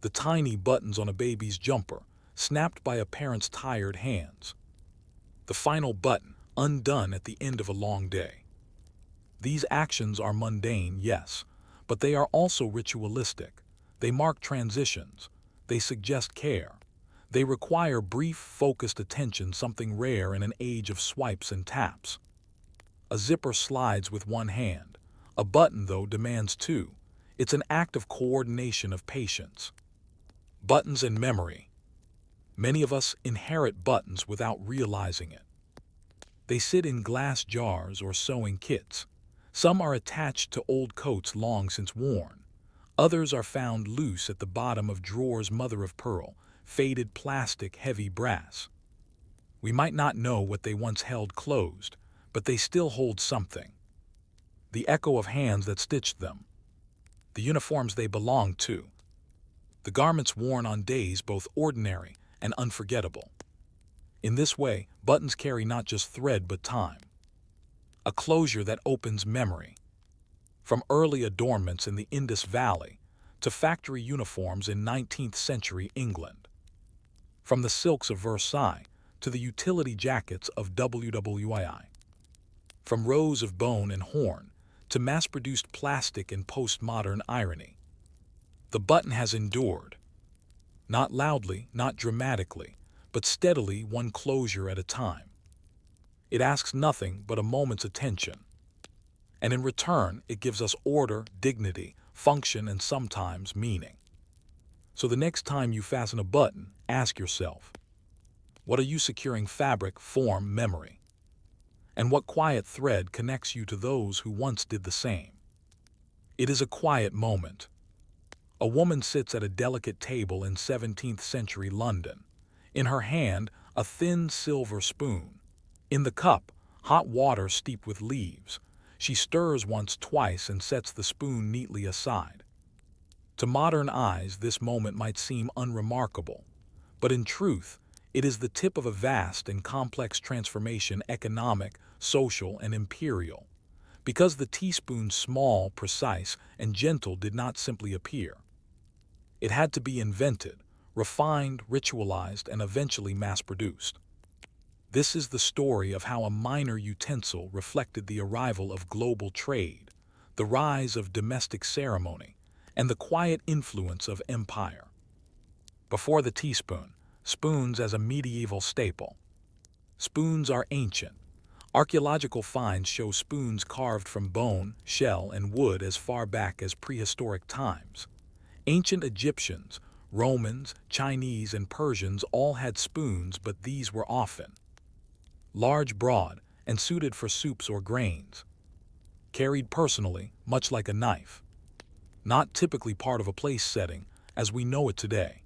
S1: The tiny buttons on a baby's jumper, snapped by a parent's tired hands. The final button, undone at the end of a long day. These actions are mundane, yes, but they are also ritualistic. They mark transitions. They suggest care. They require brief, focused attention, something rare in an age of swipes and taps. A zipper slides with one hand. A button, though, demands two. It's an act of coordination, of patience. Buttons and memory. Many of us inherit buttons without realizing it. They sit in glass jars or sewing kits. Some are attached to old coats long since worn. Others are found loose at the bottom of drawers, mother of pearl, faded plastic, heavy brass. We might not know what they once held closed, but they still hold something. The echo of hands that stitched them. The uniforms they belonged to. The garments worn on days both ordinary and unforgettable. In this way, buttons carry not just thread but time, a closure that opens memory. From early adornments in the Indus Valley to factory uniforms in 19th century England. From the silks of Versailles to the utility jackets of WWII. From rows of bone and horn to mass-produced plastic and postmodern irony. The button has endured. Not loudly, not dramatically, but steadily, one closure at a time. It asks nothing but a moment's attention. And in return, it gives us order, dignity, function, and sometimes meaning. So the next time you fasten a button, ask yourself, what are you securing? Fabric, form, memory? And what quiet thread connects you to those who once did the same? It is a quiet moment. A woman sits at a delicate table in 17th century London. In her hand, a thin silver spoon. In the cup, hot water steeped with leaves. She stirs once, twice, and sets the spoon neatly aside. To modern eyes, this moment might seem unremarkable, but in truth, it is the tip of a vast and complex transformation, economic, social, and imperial. Because the teaspoon, small, precise, and gentle, did not simply appear. It had to be invented, refined, ritualized, and eventually mass-produced. This is the story of how a minor utensil reflected the arrival of global trade, the rise of domestic ceremony, and the quiet influence of empire. Before the teaspoon, spoons as a medieval staple. Spoons are ancient. Archaeological finds show spoons carved from bone, shell, and wood as far back as prehistoric times. Ancient Egyptians, Romans, Chinese, and Persians all had spoons, but these were often large, broad, and suited for soups or grains. Carried personally, much like a knife. Not typically part of a place setting, as we know it today.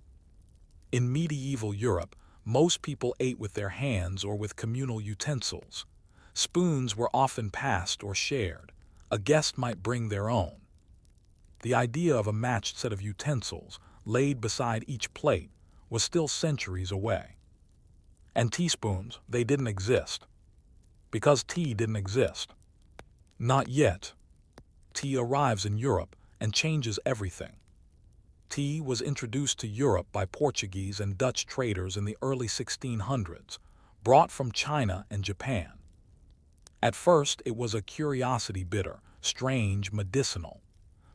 S1: In medieval Europe, most people ate with their hands or with communal utensils. Spoons were often passed or shared. A guest might bring their own. The idea of a matched set of utensils, laid beside each plate, was still centuries away. And teaspoons, they didn't exist. Because tea didn't exist. Not yet. Tea arrives in Europe and changes everything. Tea was introduced to Europe by Portuguese and Dutch traders in the early 1600s, brought from China and Japan. At first, it was a curiosity, bitter, strange, medicinal.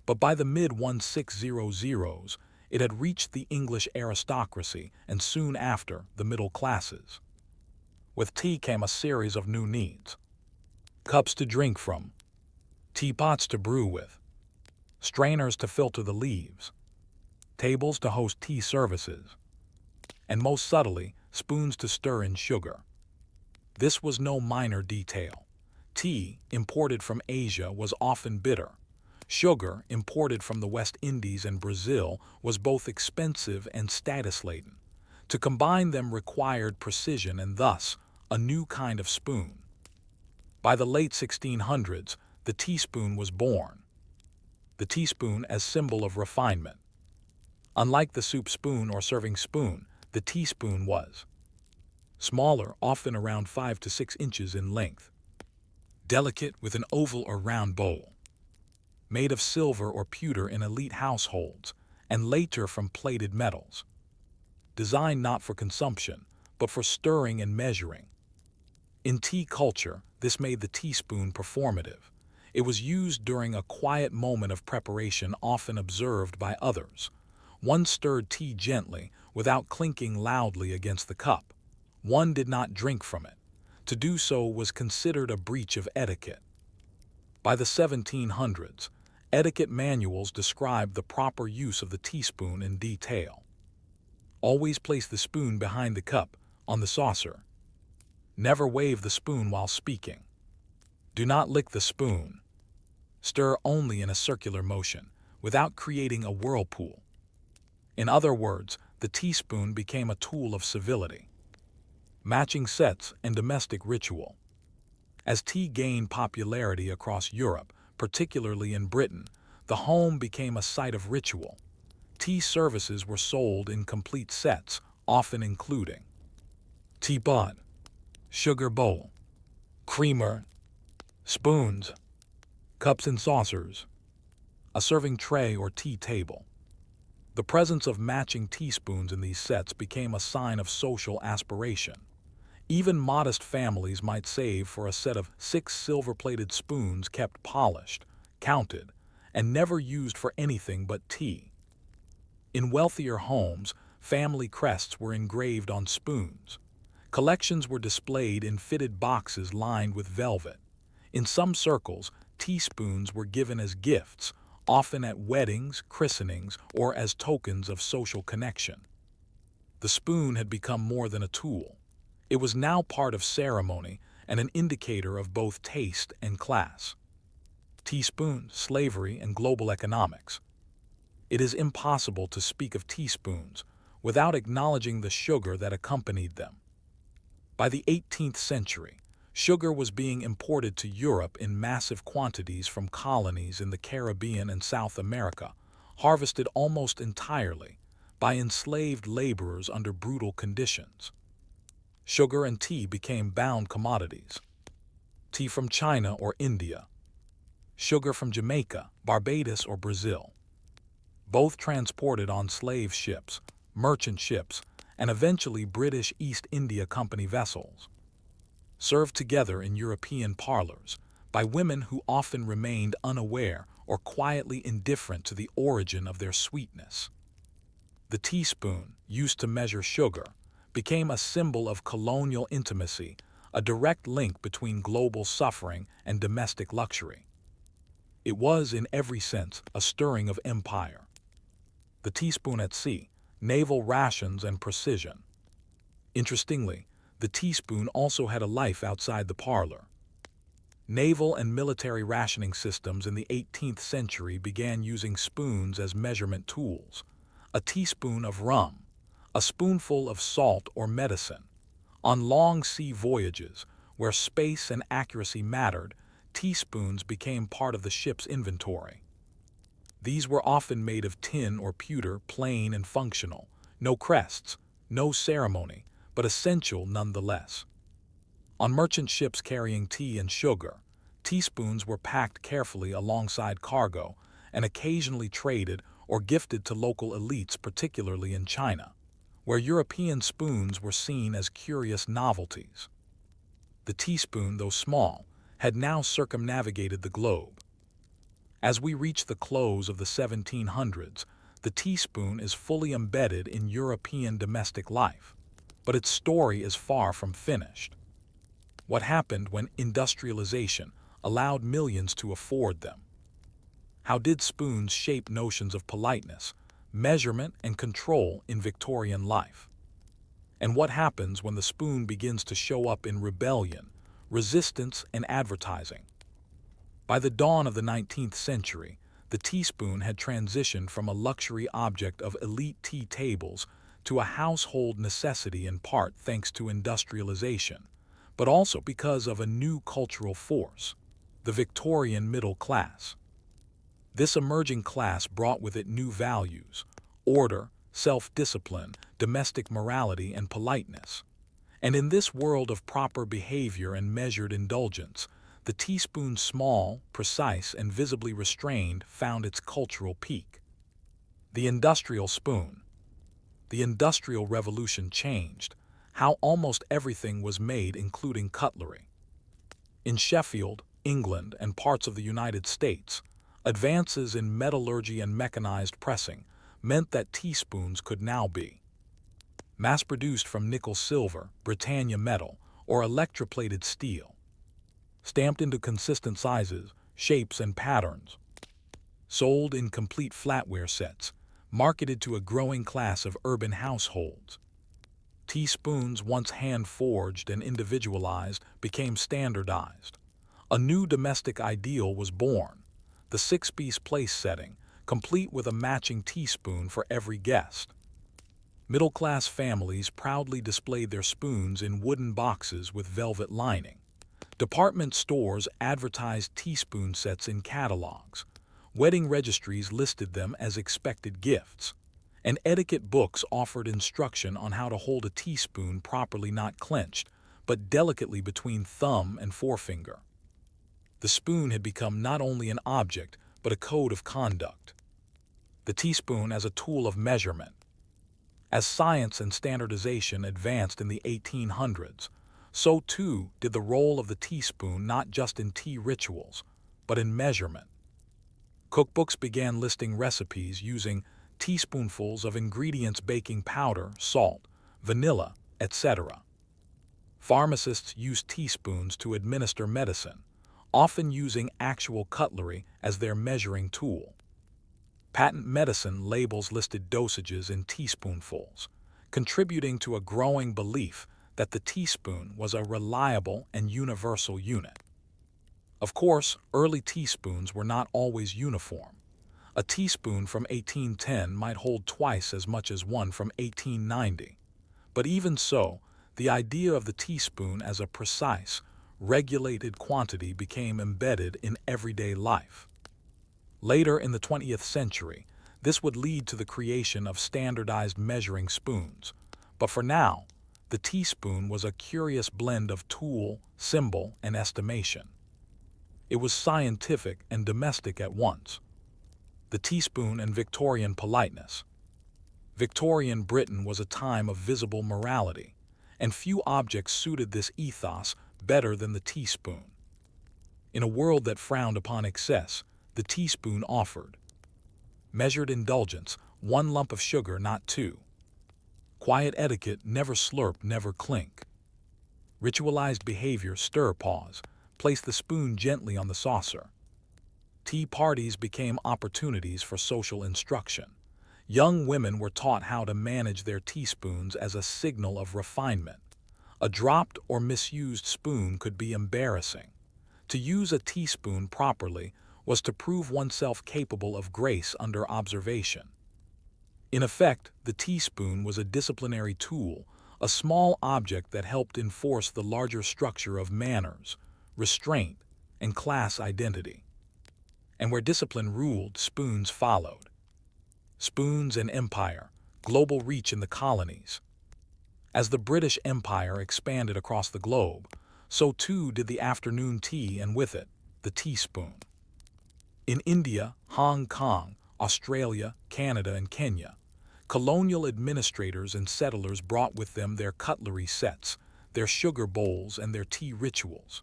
S1: But by the mid-1600s, it had reached the English aristocracy and soon after the middle classes. With tea came a series of new needs. Cups to drink from, teapots to brew with, strainers to filter the leaves, tables to host tea services, and most subtly, spoons to stir in sugar. This was no minor detail. Tea, imported from Asia, was often bitter. Sugar, imported from the West Indies and Brazil, was both expensive and status-laden. To combine them required precision and thus a new kind of spoon. By the late 1600s, the teaspoon was born. The teaspoon as symbol of refinement. Unlike the soup spoon or serving spoon, the teaspoon was smaller, often around 5 to 6 inches in length. Delicate, with an oval or round bowl. Made of silver or pewter in elite households, and later from plated metals. Designed not for consumption, but for stirring and measuring. In tea culture, this made the teaspoon performative. It was used during a quiet moment of preparation, often observed by others. One stirred tea gently, without clinking loudly against the cup. One did not drink from it. To do so was considered a breach of etiquette. By the 1700s, etiquette manuals described the proper use of the teaspoon in detail. Always place the spoon behind the cup, on the saucer. Never wave the spoon while speaking. Do not lick the spoon. Stir only in a circular motion, without creating a whirlpool. In other words, the teaspoon became a tool of civility. Matching sets and domestic ritual. As tea gained popularity across Europe, particularly in Britain, the home became a site of ritual. Tea services were sold in complete sets, often including teapot, sugar bowl, creamer, spoons, cups and saucers, a serving tray or tea table. The presence of matching teaspoons in these sets became a sign of social aspiration. Even modest families might save for a set of 6 silver-plated spoons kept polished, counted, and never used for anything but tea. In wealthier homes, family crests were engraved on spoons. Collections were displayed in fitted boxes lined with velvet. In some circles, teaspoons were given as gifts, often at weddings, christenings, or as tokens of social connection. The spoon had become more than a tool. It was now part of ceremony and an indicator of both taste and class. Teaspoon, slavery, and global economics. It is impossible to speak of teaspoons without acknowledging the sugar that accompanied them. By the 18th century, sugar was being imported to Europe in massive quantities from colonies in the Caribbean and South America, harvested almost entirely by enslaved laborers under brutal conditions. Sugar and tea became bound commodities. Tea from China or India. Sugar from Jamaica, Barbados, or Brazil. Both transported on slave ships, merchant ships, and eventually British East India Company vessels. Served together in European parlors by women who often remained unaware or quietly indifferent to the origin of their sweetness. The teaspoon, used to measure sugar, became a symbol of colonial intimacy, a direct link between global suffering and domestic luxury. It was, in every sense, a stirring of empire. The teaspoon at sea, naval rations and precision. Interestingly, the teaspoon also had a life outside the parlor. Naval and military rationing systems in the 18th century began using spoons as measurement tools. A teaspoon of rum, a spoonful of salt or medicine. On long sea voyages, where space and accuracy mattered, teaspoons became part of the ship's inventory. These were often made of tin or pewter, plain and functional. No crests, no ceremony, but essential nonetheless. On merchant ships carrying tea and sugar, teaspoons were packed carefully alongside cargo and occasionally traded or gifted to local elites, particularly in China, where European spoons were seen as curious novelties. The teaspoon, though small, had now circumnavigated the globe. As we reach the close of the 1700s, the teaspoon is fully embedded in European domestic life, but its story is far from finished. What happened when industrialization allowed millions to afford them? How did spoons shape notions of politeness, measurement, and control in Victorian life? And what happens when the spoon begins to show up in rebellion, resistance, and advertising? By the dawn of the 19th century, the teaspoon had transitioned from a luxury object of elite tea tables to a household necessity, in part thanks to industrialization, but also because of a new cultural force, the Victorian middle class. This emerging class brought with it new values: order, self-discipline, domestic morality, and politeness. And in this world of proper behavior and measured indulgence, the teaspoon, small, precise, and visibly restrained, found its cultural peak. The industrial spoon. The Industrial Revolution changed how almost everything was made, including cutlery. In Sheffield, England, and parts of the United States, advances in metallurgy and mechanized pressing meant that teaspoons could now be mass-produced from nickel-silver, Britannia metal, or electroplated steel, stamped into consistent sizes, shapes, and patterns, sold in complete flatware sets, marketed to a growing class of urban households. Teaspoons, once hand-forged and individualized, became standardized. A new domestic ideal was born: the 6-piece place setting, complete with a matching teaspoon for every guest. Middle-class families proudly displayed their spoons in wooden boxes with velvet lining. Department stores advertised teaspoon sets in catalogs. Wedding registries listed them as expected gifts. and etiquette books offered instruction on how to hold a teaspoon properly, not clenched, but delicately between thumb and forefinger. The spoon had become not only an object, but a code of conduct. The teaspoon as a tool of measurement. As science and standardization advanced in the 1800s, so too did the role of the teaspoon, not just in tea rituals, but in measurement. Cookbooks began listing recipes using teaspoonfuls of ingredients: baking powder, salt, vanilla, etc. Pharmacists used teaspoons to administer medicine, often using actual cutlery as their measuring tool. Patent medicine labels listed dosages in teaspoonfuls, contributing to a growing belief that the teaspoon was a reliable and universal unit. Of course, early teaspoons were not always uniform. A teaspoon from 1810 might hold twice as much as one from 1890. But even so, the idea of the teaspoon as a precise, regulated quantity became embedded in everyday life. Later in the 20th century, this would lead to the creation of standardized measuring spoons. But for now, the teaspoon was a curious blend of tool, symbol, and estimation. It was scientific and domestic at once. The teaspoon and Victorian politeness. Victorian Britain was a time of visible morality, and few objects suited this ethos better than the teaspoon. In a world that frowned upon excess, the teaspoon offered measured indulgence, one lump of sugar, not two. Quiet etiquette, never slurp, never clink. Ritualized behavior, stir, pause, place the spoon gently on the saucer. Tea parties became opportunities for social instruction. Young women were taught how to manage their teaspoons as a signal of refinement. A dropped or misused spoon could be embarrassing. To use a teaspoon properly was to prove oneself capable of grace under observation. In effect, the teaspoon was a disciplinary tool, a small object that helped enforce the larger structure of manners, restraint, and class identity. And where discipline ruled, spoons followed. Spoons and empire, global reach in the colonies. As the British Empire expanded across the globe, so too did the afternoon tea, and with it, the teaspoon. In India, Hong Kong, Australia, Canada, and Kenya, colonial administrators and settlers brought with them their cutlery sets, their sugar bowls, and their tea rituals.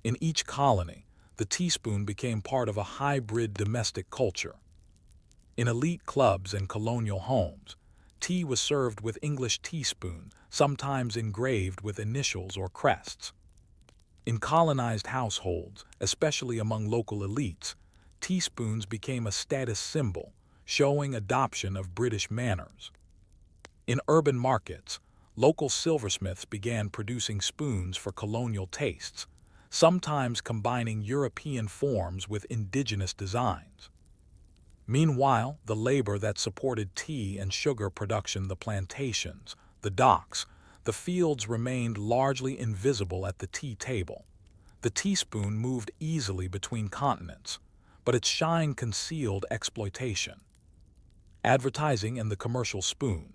S1: In each colony, the teaspoon became part of a hybrid domestic culture. In elite clubs and colonial homes, tea was served with English teaspoon, sometimes engraved with initials or crests. In colonized households, especially among local elites, teaspoons became a status symbol, showing adoption of British manners. In urban markets, local silversmiths began producing spoons for colonial tastes, sometimes combining European forms with indigenous designs. Meanwhile, the labor that supported tea and sugar production, the plantations, the docks, the fields, remained largely invisible at the tea table. The teaspoon moved easily between continents, but its shine concealed exploitation. Advertising and the commercial spoon.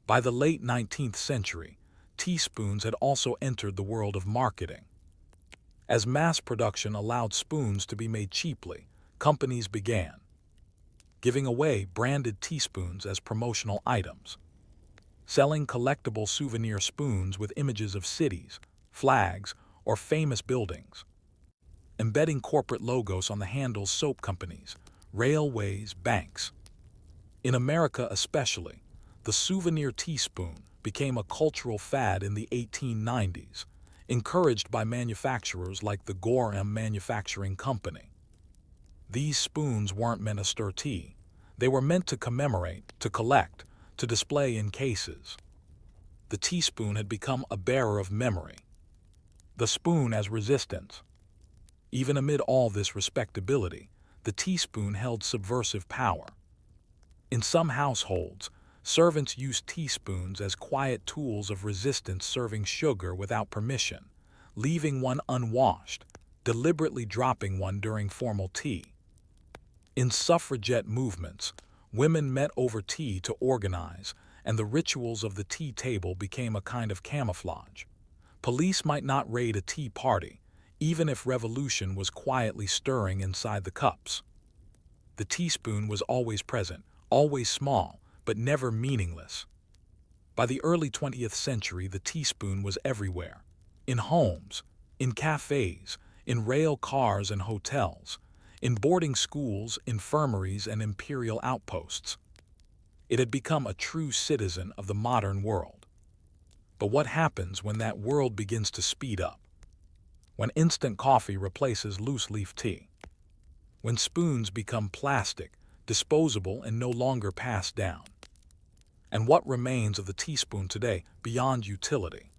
S1: By the late 19th century, teaspoons had also entered the world of marketing. As mass production allowed spoons to be made cheaply, companies began giving away branded teaspoons as promotional items, selling collectible souvenir spoons with images of cities, flags, or famous buildings, embedding corporate logos on the handles, soap companies, railways, banks. In America especially, the souvenir teaspoon became a cultural fad in the 1890s, encouraged by manufacturers like the Gorham Manufacturing Company. These spoons weren't meant to stir tea. They were meant to commemorate, to collect, to display in cases. The teaspoon had become a bearer of memory. The spoon as resistance. Even amid all this respectability, the teaspoon held subversive power. In some households, servants used teaspoons as quiet tools of resistance, serving sugar without permission, leaving one unwashed, deliberately dropping one during formal tea. In suffragette movements, Women met over tea to organize, and the rituals of the tea table became a kind of camouflage. Police might not raid a tea party, even if revolution was quietly stirring inside the cups. The teaspoon was always present, always small, but never meaningless. By the early 20th century, the teaspoon was everywhere. In homes, in cafes, in rail cars and hotels, in boarding schools, infirmaries, and imperial outposts. It had become a true citizen of the modern world. But what happens when that world begins to speed up? When instant coffee replaces loose-leaf tea? When spoons become plastic, disposable, and no longer passed down? And what remains of the teaspoon today beyond utility?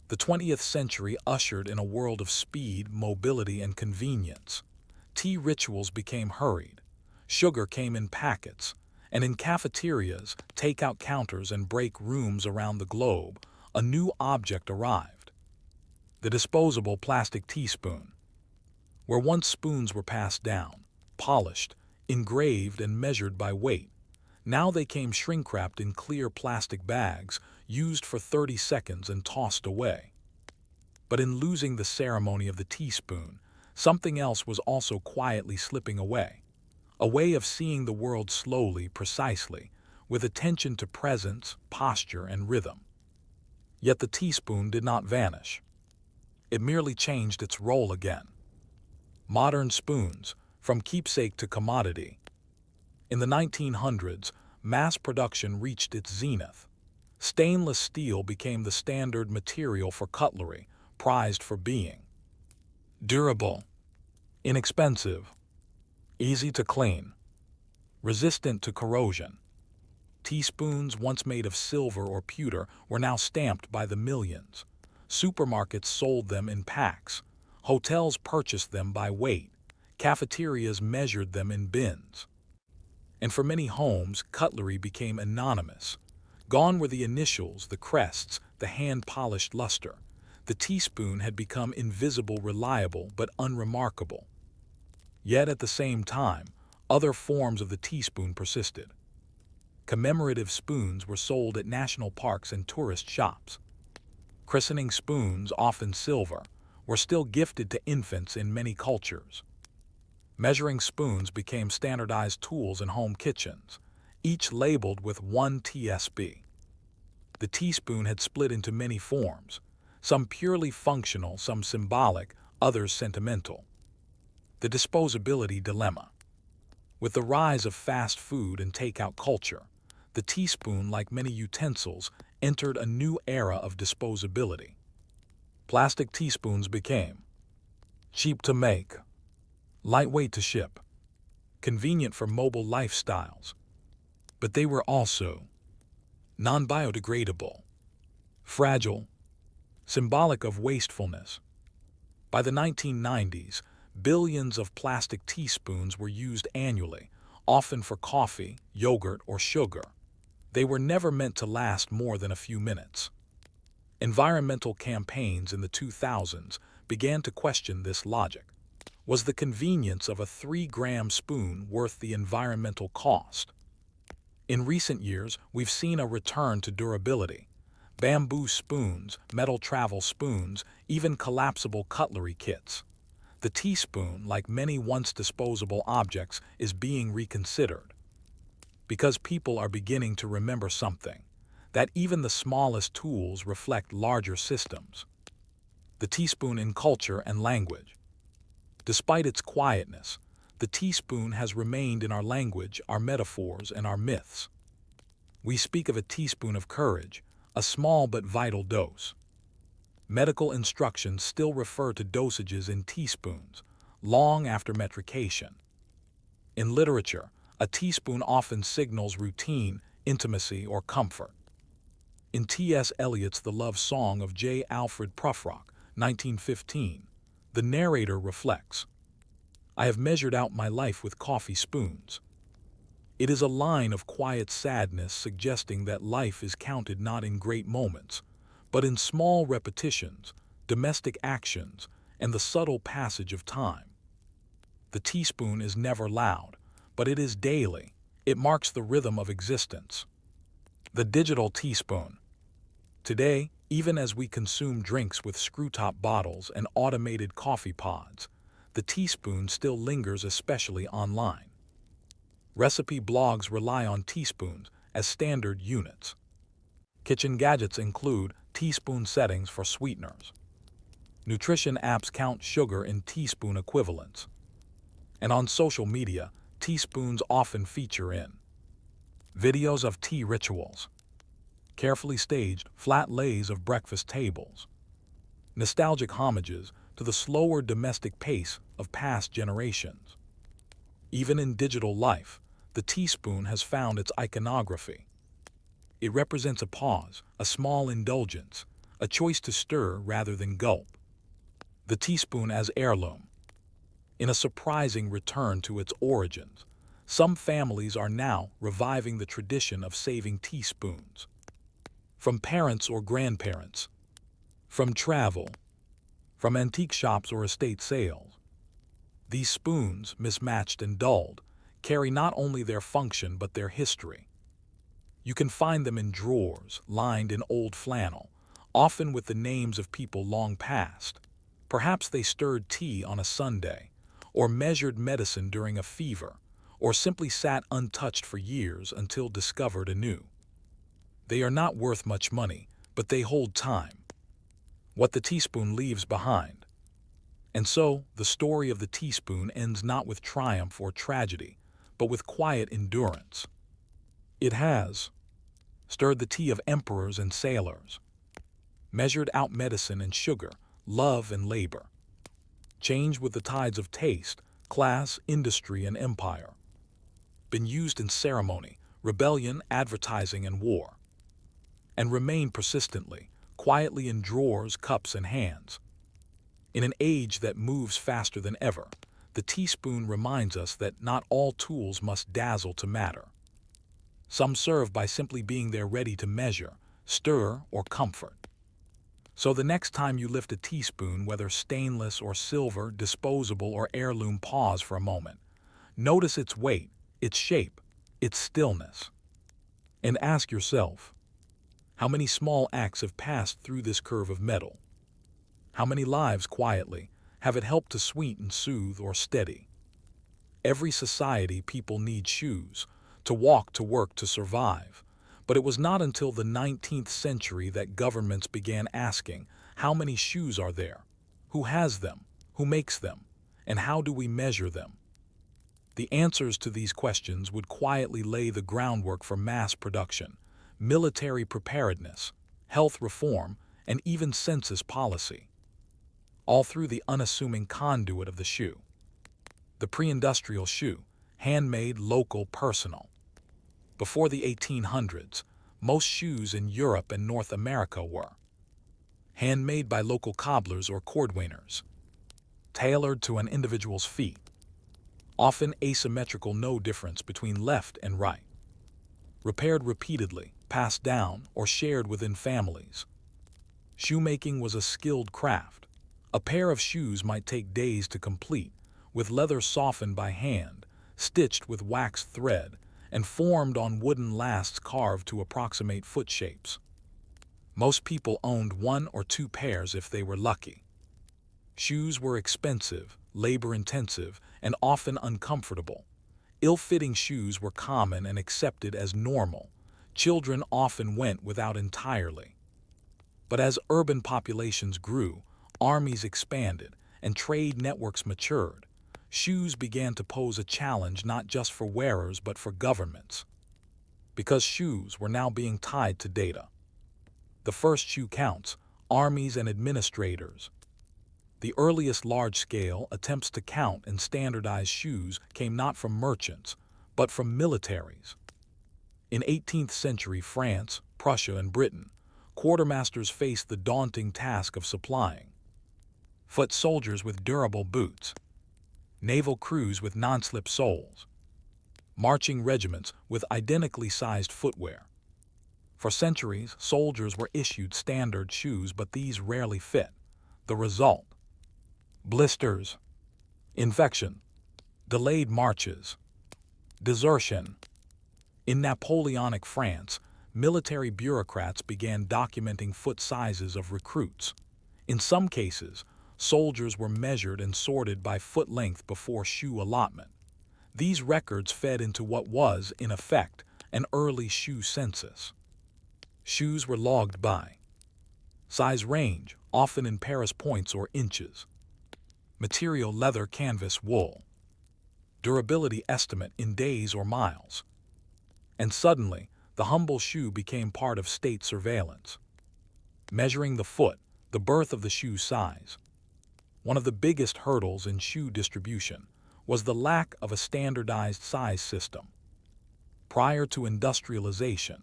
S1: The 20th century ushered in a world of speed, mobility, and convenience. Tea rituals became hurried. Sugar came in packets, and in cafeterias, takeout counters, and break rooms around the globe, a new object arrived: the disposable plastic teaspoon. Where once spoons were passed down, polished, engraved, and measured by weight, now they came shrink-wrapped in clear plastic bags, used for 30 seconds and tossed away. But in losing the ceremony of the teaspoon, something else was also quietly slipping away. A way of seeing the world slowly, precisely, with attention to presence, posture, and rhythm. Yet the teaspoon did not vanish. It merely changed its role again. Modern spoons, from keepsake to commodity. In the 1900s, mass production reached its zenith. Stainless steel became the standard material for cutlery, prized for being durable, inexpensive, easy to clean, resistant to corrosion. Teaspoons, once made of silver or pewter, were now stamped by the millions. Supermarkets sold them in packs. Hotels purchased them by weight. Cafeterias measured them in bins. And for many homes, cutlery became anonymous. Gone were the initials, the crests, the hand-polished luster. The teaspoon had become invisible, reliable, but unremarkable. Yet at the same time, other forms of the teaspoon persisted. Commemorative spoons were sold at national parks and tourist shops. Christening spoons, often silver, were still gifted to infants in many cultures. Measuring spoons became standardized tools in home kitchens, each labeled with 1 TSB. The teaspoon had split into many forms, some purely functional, some symbolic, others sentimental. The disposability dilemma. With the rise of fast food and takeout culture, the teaspoon, like many utensils, entered a new era of disposability. Plastic teaspoons became cheap to make, lightweight to ship, convenient for mobile lifestyles. But they were also non-biodegradable, fragile, symbolic of wastefulness. By the 1990s, billions of plastic teaspoons were used annually, often for coffee, yogurt, or sugar. They were never meant to last more than a few minutes. Environmental campaigns in the 2000s began to question this logic. Was the convenience of a 3-gram spoon worth the environmental cost? In recent years, we've seen a return to durability. Bamboo spoons, metal travel spoons, even collapsible cutlery kits. The teaspoon, like many once disposable objects, is being reconsidered. Because people are beginning to remember something, that even the smallest tools reflect larger systems. The teaspoon in culture and language. Despite its quietness, the teaspoon has remained in our language, our metaphors, and our myths. We speak of a teaspoon of courage, a small but vital dose. Medical instructions still refer to dosages in teaspoons, long after metrication. In literature, a teaspoon often signals routine, intimacy, or comfort. In T.S. Eliot's The Love Song of J. Alfred Prufrock, 1915, the narrator reflects, "I have measured out my life with coffee spoons." It is a line of quiet sadness suggesting that life is counted not in great moments, but in small repetitions, domestic actions, and the subtle passage of time. The teaspoon is never loud, but it is daily. It marks the rhythm of existence. The digital teaspoon. Today, even as we consume drinks with screw-top bottles and automated coffee pods, the teaspoon still lingers, especially online. Recipe blogs rely on teaspoons as standard units. Kitchen gadgets include teaspoon settings for sweeteners. Nutrition apps count sugar in teaspoon equivalents. And on social media, teaspoons often feature in videos of tea rituals, carefully staged flat lays of breakfast tables, nostalgic homages to the slower domestic pace of past generations. Even in digital life, the teaspoon has found its iconography. It represents a pause, a small indulgence, a choice to stir rather than gulp. The teaspoon as heirloom. In a surprising return to its origins, some families are now reviving the tradition of saving teaspoons. From parents or grandparents, from travel, from antique shops or estate sales, these spoons, mismatched and dulled, carry not only their function but their history. You can find them in drawers lined in old flannel, often with the names of people long past. Perhaps they stirred tea on a Sunday, or measured medicine during a fever, or simply sat untouched for years until discovered anew. They are not worth much money, but they hold time. What the teaspoon leaves behind. And so, the story of the teaspoon ends not with triumph or tragedy, but with quiet endurance. It has stirred the tea of emperors and sailors, measured out medicine and sugar, love and labor, changed with the tides of taste, class, industry, and empire, been used in ceremony, rebellion, advertising, and war, and remained persistently, quietly in drawers, cups, and hands. In an age that moves faster than ever, the teaspoon reminds us that not all tools must dazzle to matter. Some serve by simply being there ready to measure, stir, or comfort. So the next time you lift a teaspoon, whether stainless or silver, disposable or heirloom, pause for a moment. Notice its weight, its shape, its stillness. And ask yourself, how many small acts have passed through this curve of metal? How many lives quietly have it helped to sweeten, soothe, or steady? Every society, people need shoes, to walk, to work, to survive. But it was not until the 19th century that governments began asking, how many shoes are there? Who has them? Who makes them? And how do we measure them? The answers to these questions would quietly lay the groundwork for mass production, military preparedness, health reform, and even census policy. All through the unassuming conduit of the shoe. The pre-industrial shoe, handmade, local, personal. Before the 1800s, most shoes in Europe and North America were handmade by local cobblers or cordwainers, tailored to an individual's feet, often asymmetrical, no difference between left and right, repaired repeatedly, passed down, or shared within families. Shoemaking was a skilled craft. A pair of shoes might take days to complete, with leather softened by hand, stitched with waxed thread, and formed on wooden lasts carved to approximate foot shapes. Most people owned one or two pairs if they were lucky. Shoes were expensive, labor-intensive, and often uncomfortable. Ill-fitting shoes were common and accepted as normal. Children often went without entirely. But as urban populations grew, armies expanded, and trade networks matured, shoes began to pose a challenge not just for wearers but for governments. Because shoes were now being tied to data. The first shoe counts, armies and administrators. The earliest large-scale attempts to count and standardize shoes came not from merchants, but from militaries. In 18th century France, Prussia, and Britain, quartermasters faced the daunting task of supplying foot soldiers with durable boots, naval crews with non-slip soles, marching regiments with identically sized footwear. For centuries, soldiers were issued standard shoes, but these rarely fit. The result: blisters, infection, delayed marches, desertion. In Napoleonic France, military bureaucrats began documenting foot sizes of recruits. In some cases, soldiers were measured and sorted by foot length before shoe allotment. These records fed into what was, in effect, an early shoe census. Shoes were logged by size range, often in Paris points or inches. Material leather, canvas, wool. Durability estimate in days or miles. And suddenly, the humble shoe became part of state surveillance. Measuring the foot, the birth of the shoe size. One of the biggest hurdles in shoe distribution was the lack of a standardized size system. Prior to industrialization,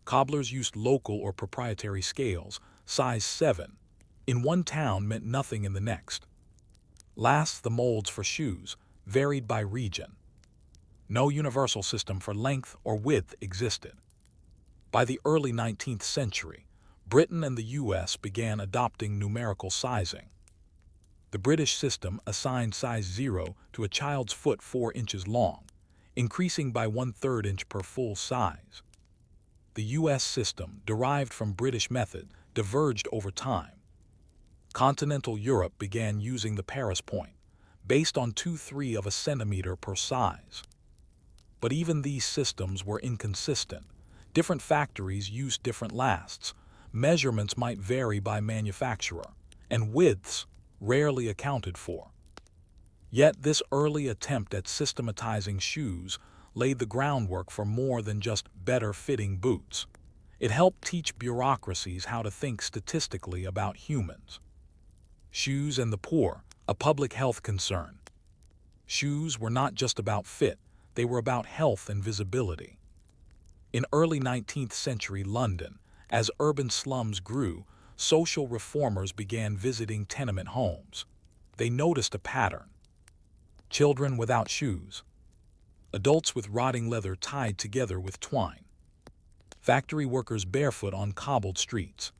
S1: cobblers used local or proprietary scales. Size 7 in one town meant nothing in the next. Last, the molds for shoes varied by region. No universal system for length or width existed. By the early 19th century, Britain and the US began adopting numerical sizing. The British system assigned size 0 to a child's foot 4 inches long, increasing by 1/3 inch per full size. The US system, derived from British method, diverged over time. Continental Europe began using the Paris point, based on 2/3 of a centimeter per size. But even these systems were inconsistent. Different factories used different lasts. Measurements might vary by manufacturer, and widths rarely accounted for. Yet this early attempt at systematizing shoes laid the groundwork for more than just better-fitting boots. It helped teach bureaucracies how to think statistically about humans. Shoes and the poor, a public health concern. Shoes were not just about fit, they were about health and visibility. In early 19th century London, as urban slums grew, social reformers began visiting tenement homes. They noticed a pattern. Children without shoes. Adults with rotting leather tied together with twine. Factory workers barefoot on cobbled streets.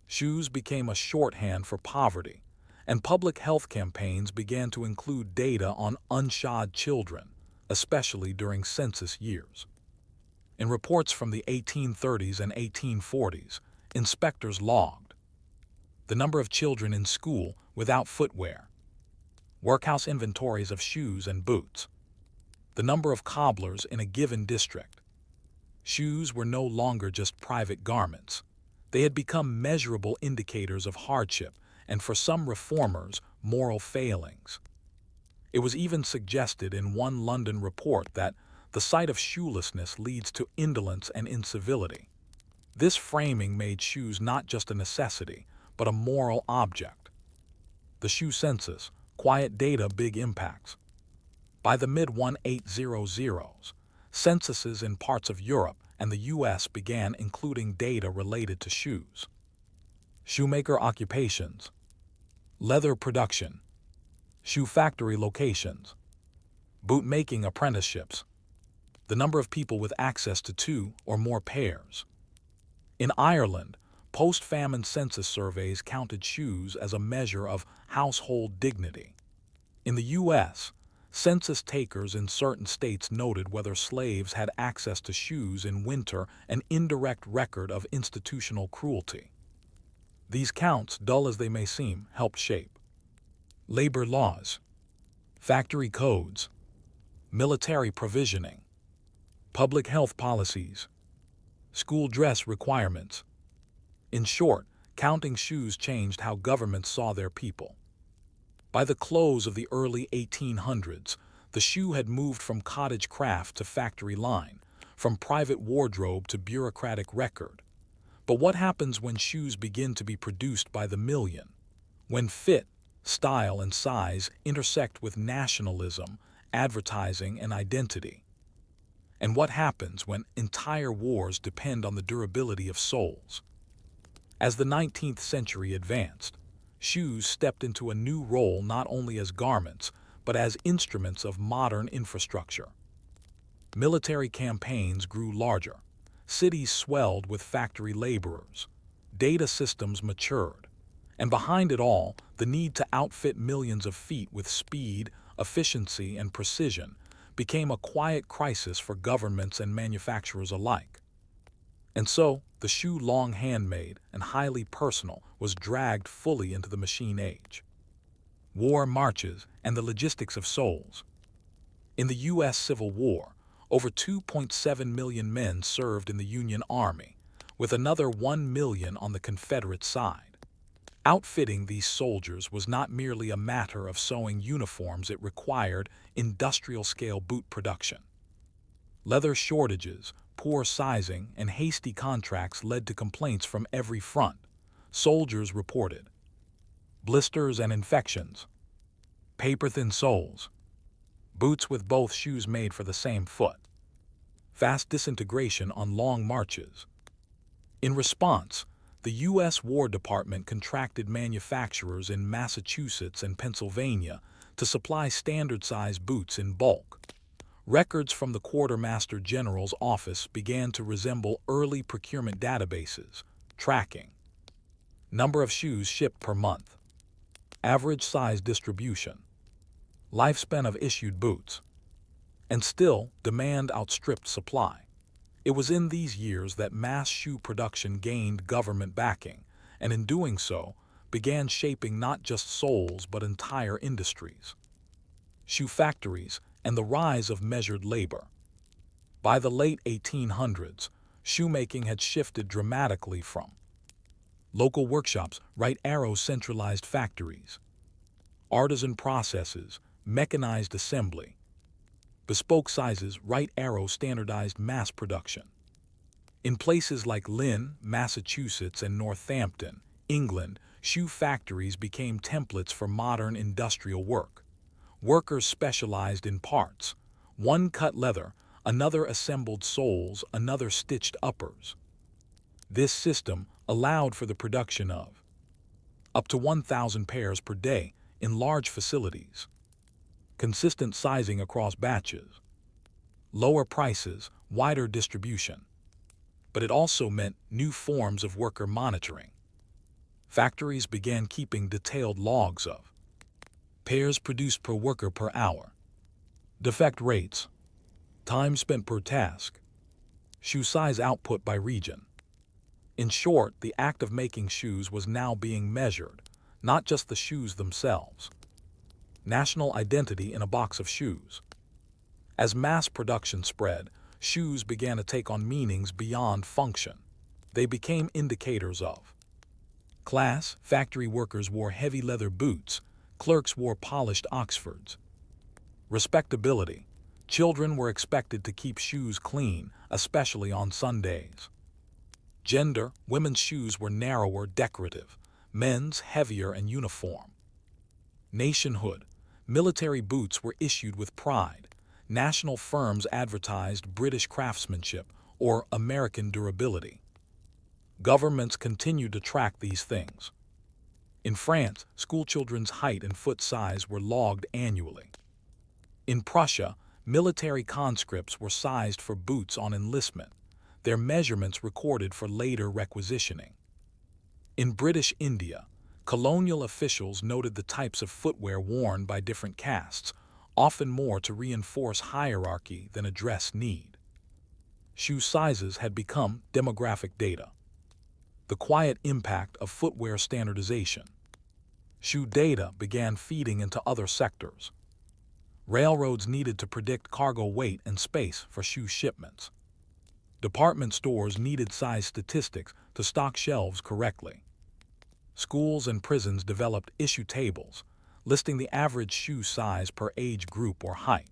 S1: Shoes became a shorthand for poverty, and public health campaigns began to include data on unshod children, especially during census years. In reports from the 1830s and 1840s, inspectors logged the number of children in school without footwear, workhouse inventories of shoes and boots, the number of cobblers in a given district. Shoes were no longer just private garments. They had become measurable indicators of hardship and, for some reformers, moral failings. It was even suggested in one London report that the sight of shoelessness leads to indolence and incivility. This framing made shoes not just a necessity, but a moral object. The shoe census, quiet data, big impacts. By the mid-1800s, censuses in parts of Europe and the US began including data related to shoes. Shoemaker occupations, leather production, shoe factory locations, boot-making apprenticeships, the number of people with access to 2 or more pairs. In Ireland, post-famine census surveys counted shoes as a measure of household dignity. In the US, census takers in certain states noted whether slaves had access to shoes in winter, an indirect record of institutional cruelty. These counts, dull as they may seem, helped shape labor laws, factory codes, military provisioning, public health policies, school dress requirements. In short, counting shoes changed how governments saw their people. By the close of the early 1800s, the shoe had moved from cottage craft to factory line, from private wardrobe to bureaucratic record. But what happens when shoes begin to be produced by the million? When fit, style, and size intersect with nationalism, advertising, and identity? And what happens when entire wars depend on the durability of soles? As the 19th century advanced, shoes stepped into a new role not only as garments, but as instruments of modern infrastructure. Military campaigns grew larger. Cities swelled with factory laborers. Data systems matured. And behind it all, the need to outfit millions of feet with speed, efficiency, and precision became a quiet crisis for governments and manufacturers alike. And so, the shoe, long handmade and highly personal, was dragged fully into the machine age. War marches and the logistics of soles. In the U.S. Civil War, over 2.7 million men served in the Union Army, with another 1 million on the Confederate side. Outfitting these soldiers was not merely a matter of sewing uniforms, it required industrial-scale boot production. Leather shortages, poor sizing, and hasty contracts led to complaints from every front. Soldiers reported blisters and infections, paper-thin soles, boots with both shoes made for the same foot, fast disintegration on long marches. In response, the U.S. War Department contracted manufacturers in Massachusetts and Pennsylvania to supply standard-size boots in bulk. Records from the Quartermaster General's office began to resemble early procurement databases, tracking number of shoes shipped per month, average size distribution, lifespan of issued boots. And still, demand outstripped supply. It was in these years that mass shoe production gained government backing, and in doing so, began shaping not just soles but entire industries. Shoe factories and the rise of measured labor. By the late 1800s, shoemaking had shifted dramatically from local workshops, right arrow centralized factories, artisan processes, mechanized assembly, bespoke sizes, right arrow standardized mass production. In places like Lynn, Massachusetts, and Northampton, England, shoe factories became templates for modern industrial work. Workers specialized in parts. One cut leather, another assembled soles, another stitched uppers. This system allowed for the production of up to 1,000 pairs per day in large facilities. Consistent sizing across batches. Lower prices, wider distribution. But it also meant new forms of worker monitoring. Factories began keeping detailed logs of pairs produced per worker per hour, defect rates, time spent per task, shoe size output by region. In short, the act of making shoes was now being measured, not just the shoes themselves. National identity in a box of shoes. As mass production spread, shoes began to take on meanings beyond function. They became indicators of class. Factory workers wore heavy leather boots, clerks wore polished Oxfords. Respectability. Children were expected to keep shoes clean, especially on Sundays. Gender. Women's shoes were narrower, decorative, men's heavier and uniform. Nationhood. Military boots were issued with pride. National firms advertised British craftsmanship or American durability. Governments continued to track these things. In France, schoolchildren's height and foot size were logged annually. In Prussia, military conscripts were sized for boots on enlistment, their measurements recorded for later requisitioning. In British India, colonial officials noted the types of footwear worn by different castes, often more to reinforce hierarchy than address need. Shoe sizes had become demographic data. The quiet impact of footwear standardization. Shoe data began feeding into other sectors. Railroads needed to predict cargo weight and space for shoe shipments. Department stores needed size statistics to stock shelves correctly. Schools and prisons developed issue tables, listing the average shoe size per age group or height.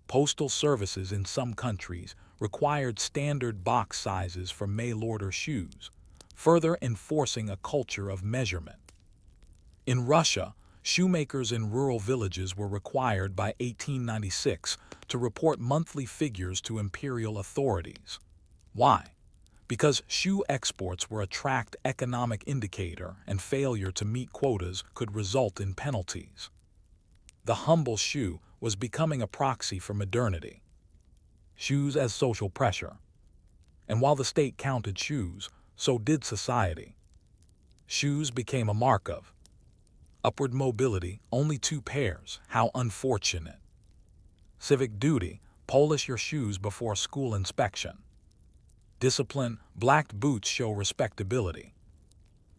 S1: Postal services in some countries required standard box sizes for mail-order shoes, further enforcing a culture of measurement. In Russia, shoemakers in rural villages were required by 1896 to report monthly figures to imperial authorities. Why? Because shoe exports were a tracked economic indicator and failure to meet quotas could result in penalties. The humble shoe was becoming a proxy for modernity. Shoes as social pressure. And while the state counted shoes, so did society. Shoes became a mark of upward mobility, only 2 pairs, how unfortunate. Civic duty, polish your shoes before school inspection. Discipline, blacked boots show respectability.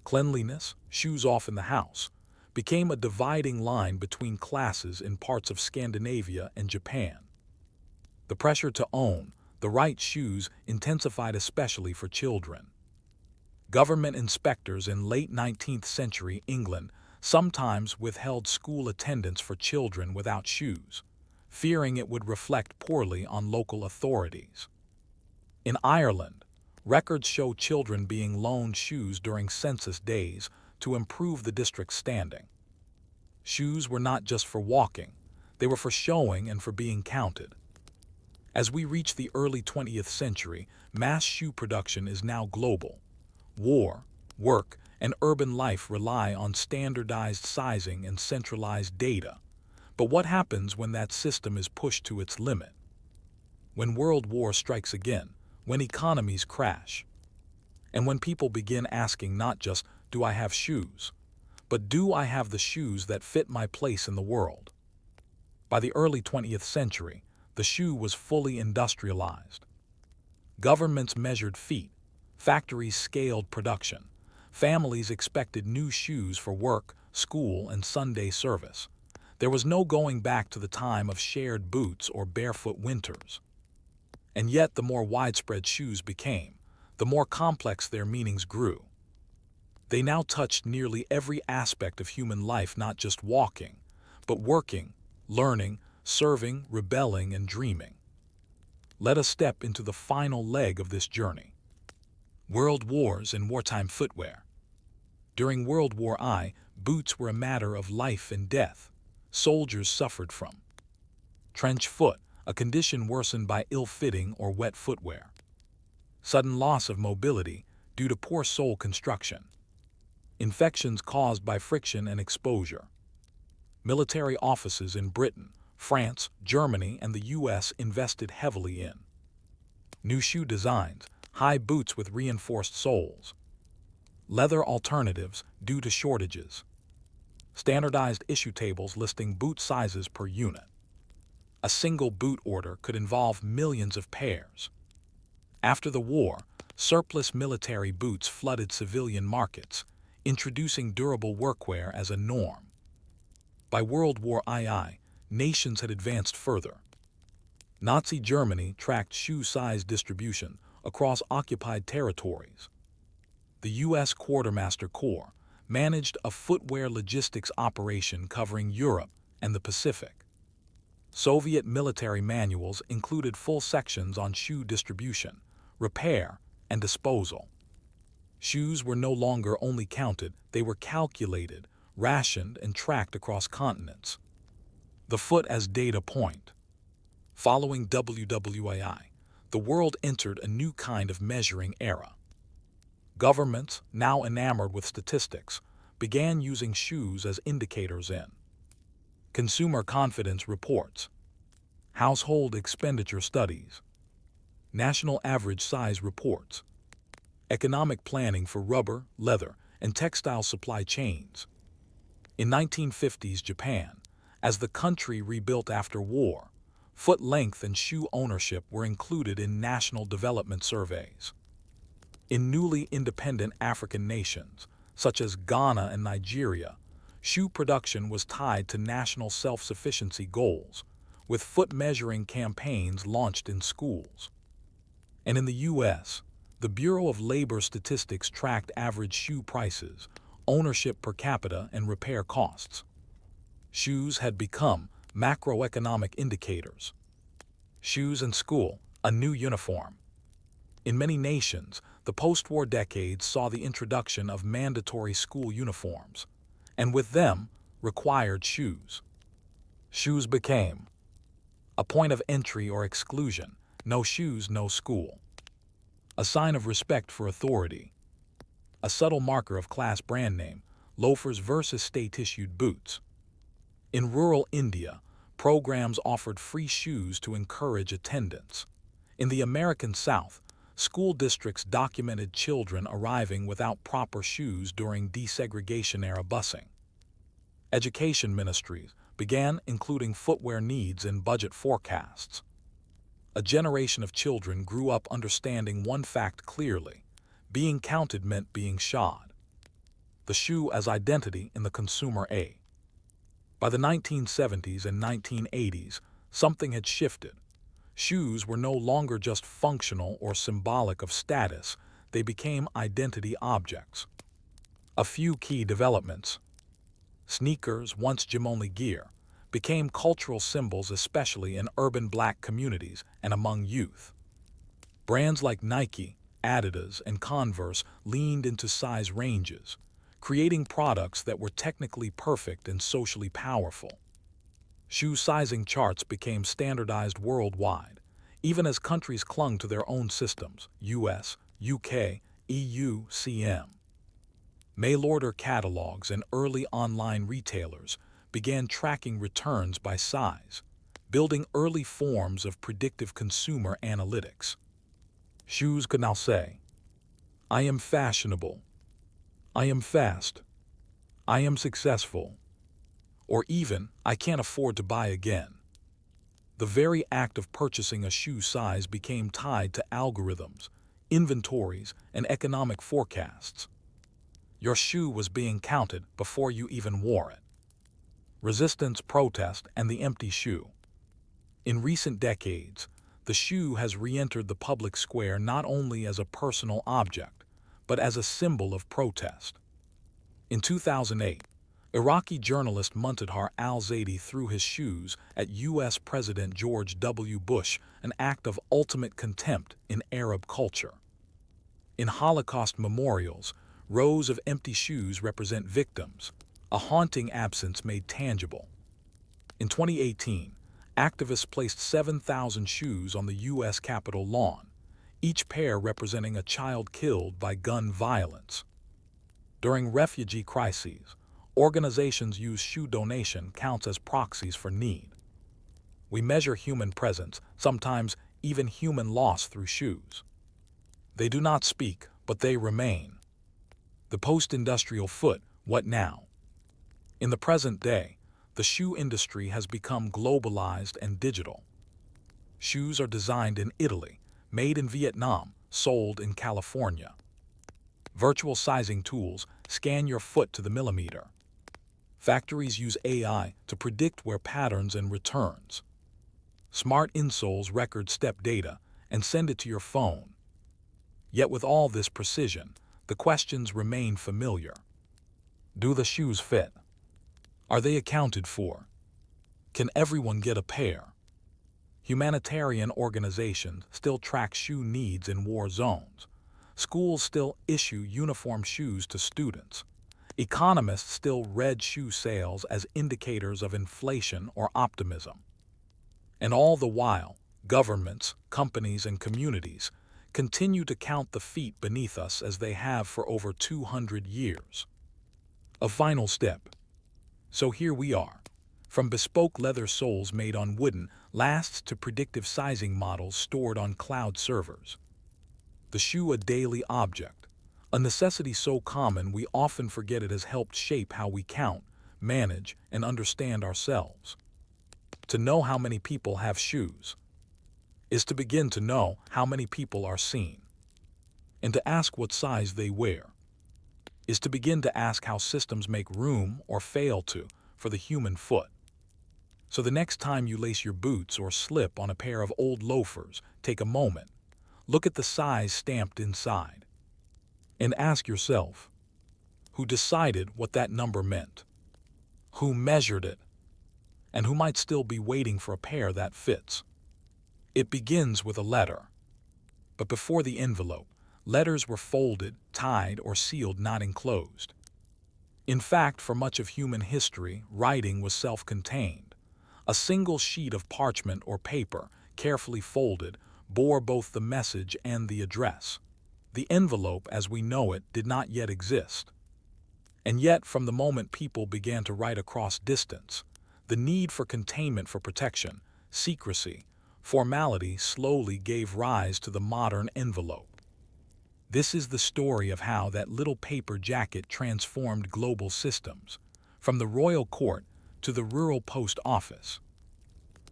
S1: Cleanliness, shoes off in the house, became a dividing line between classes in parts of Scandinavia and Japan. The pressure to own the right shoes intensified especially for children. Government inspectors in late 19th century England sometimes withheld school attendance for children without shoes, fearing it would reflect poorly on local authorities. In Ireland, records show children being loaned shoes during census days to improve the district's standing. Shoes were not just for walking, they were for showing and for being counted. As we reach the early 20th century, mass shoe production is now global. War, work, and urban life rely on standardized sizing and centralized data. But what happens when that system is pushed to its limit? When World War strikes again, when economies crash, and when people begin asking not just, do I have shoes, but do I have the shoes that fit my place in the world? By the early 20th century, the shoe was fully industrialized. Governments measured feet, factories scaled production, families expected new shoes for work, school, and Sunday service. There was no going back to the time of shared boots or barefoot winters. And yet the more widespread shoes became, the more complex their meanings grew. They now touched nearly every aspect of human life, not just walking, but working, learning, serving, rebelling, and dreaming. Let us step into the final leg of this journey. World Wars and wartime footwear. During World War I, boots were a matter of life and death. Soldiers suffered from trench foot, a condition worsened by ill-fitting or wet footwear. Sudden loss of mobility due to poor sole construction. Infections caused by friction and exposure. Military offices in Britain, France, Germany, and the US invested heavily in new shoe designs, high boots with reinforced soles. Leather alternatives due to shortages. Standardized issue tables listing boot sizes per unit. A single boot order could involve millions of pairs. After the war, surplus military boots flooded civilian markets, introducing durable workwear as a norm. By World War II, nations had advanced further. Nazi Germany tracked shoe size distribution across occupied territories. The U.S. Quartermaster Corps managed a footwear logistics operation covering Europe and the Pacific. Soviet military manuals included full sections on shoe distribution, repair, and disposal. Shoes were no longer only counted, they were calculated, rationed, and tracked across continents. The foot as data point. Following WWII, the world entered a new kind of measuring era. Governments, now enamored with statistics, began using shoes as indicators in consumer confidence reports, household expenditure studies, national average size reports, economic planning for rubber, leather, and textile supply chains. In 1950s Japan, as the country rebuilt after war, foot length and shoe ownership were included in national development surveys. In newly independent African nations, such as Ghana and Nigeria, shoe production was tied to national self-sufficiency goals, with foot measuring campaigns launched in schools. And in the U.S., the Bureau of Labor Statistics tracked average shoe prices, ownership per capita, and repair costs. Shoes had become macroeconomic indicators. Shoes in school, a new uniform. In many nations, the post-war decades saw the introduction of mandatory school uniforms, and with them, required shoes. Shoes became a point of entry or exclusion. No shoes, no school. A sign of respect for authority. A subtle marker of class brand name, loafers versus state-issued boots. In rural India, programs offered free shoes to encourage attendance. In the American South, school districts documented children arriving without proper shoes during desegregation-era busing. Education ministries began including footwear needs in budget forecasts. A generation of children grew up understanding one fact clearly: being counted meant being shod. The shoe as identity in the consumer age. By the 1970s and 1980s, something had shifted. Shoes were no longer just functional or symbolic of status, they became identity objects. A few key developments. Sneakers, once gym-only gear, became cultural symbols, especially in urban Black communities and among youth. Brands like Nike, Adidas, and Converse leaned into size ranges, creating products that were technically perfect and socially powerful. Shoe sizing charts became standardized worldwide, even as countries clung to their own systems: US, UK, EU, CM. Mail-order catalogs and early online retailers began tracking returns by size, building early forms of predictive consumer analytics. Shoes could now say, "I am fashionable," "I am fast," "I am successful," or even, "I can't afford to buy again." The very act of purchasing a shoe size became tied to algorithms, inventories, and economic forecasts. Your shoe was being counted before you even wore it. Resistance, protest, and the empty shoe. In recent decades, the shoe has re-entered the public square not only as a personal object, but as a symbol of protest. In 2008, Iraqi journalist Muntadhar al-Zaidi threw his shoes at U.S. President George W. Bush, an act of ultimate contempt in Arab culture. In Holocaust memorials, rows of empty shoes represent victims, a haunting absence made tangible. In 2018, activists placed 7,000 shoes on the U.S. Capitol lawn, each pair representing a child killed by gun violence. During refugee crises, organizations use shoe donation counts as proxies for need. We measure human presence, sometimes even human loss, through shoes. They do not speak, but they remain. The post-industrial foot, what now? In the present day, the shoe industry has become globalized and digital. Shoes are designed in Italy, made in Vietnam, sold in California. Virtual sizing tools scan your foot to the millimeter. Factories use AI to predict wear patterns and returns. Smart insoles record step data and send it to your phone. Yet with all this precision, the questions remain familiar. Do the shoes fit? Are they accounted for? Can everyone get a pair? Humanitarian organizations still track shoe needs in war zones. Schools still issue uniform shoes to students. Economists still read shoe sales as indicators of inflation or optimism. And all the while, governments, companies, and communities continue to count the feet beneath us as they have for over 200 years. A final step. So here we are. From bespoke leather soles made on wooden lasts to predictive sizing models stored on cloud servers. The shoe a daily object, a necessity so common we often forget it has helped shape how we count, manage, and understand ourselves. To know how many people have shoes is to begin to know how many people are seen. And to ask what size they wear is to begin to ask how systems make room or fail to for the human foot. So the next time you lace your boots or slip on a pair of old loafers, take a moment, look at the size stamped inside, and ask yourself, who decided what that number meant? Who measured it? And who might still be waiting for a pair that fits? It begins with a letter. But before the envelope, letters were folded, tied, or sealed, not enclosed. In fact, for much of human history, writing was self-contained. A single sheet of parchment or paper, carefully folded, bore both the message and the address. The envelope, as we know it, did not yet exist. And yet, from the moment people began to write across distance, the need for containment, for protection, secrecy, formality slowly gave rise to the modern envelope. This is the story of how that little paper jacket transformed global systems, from the royal court to the rural post office.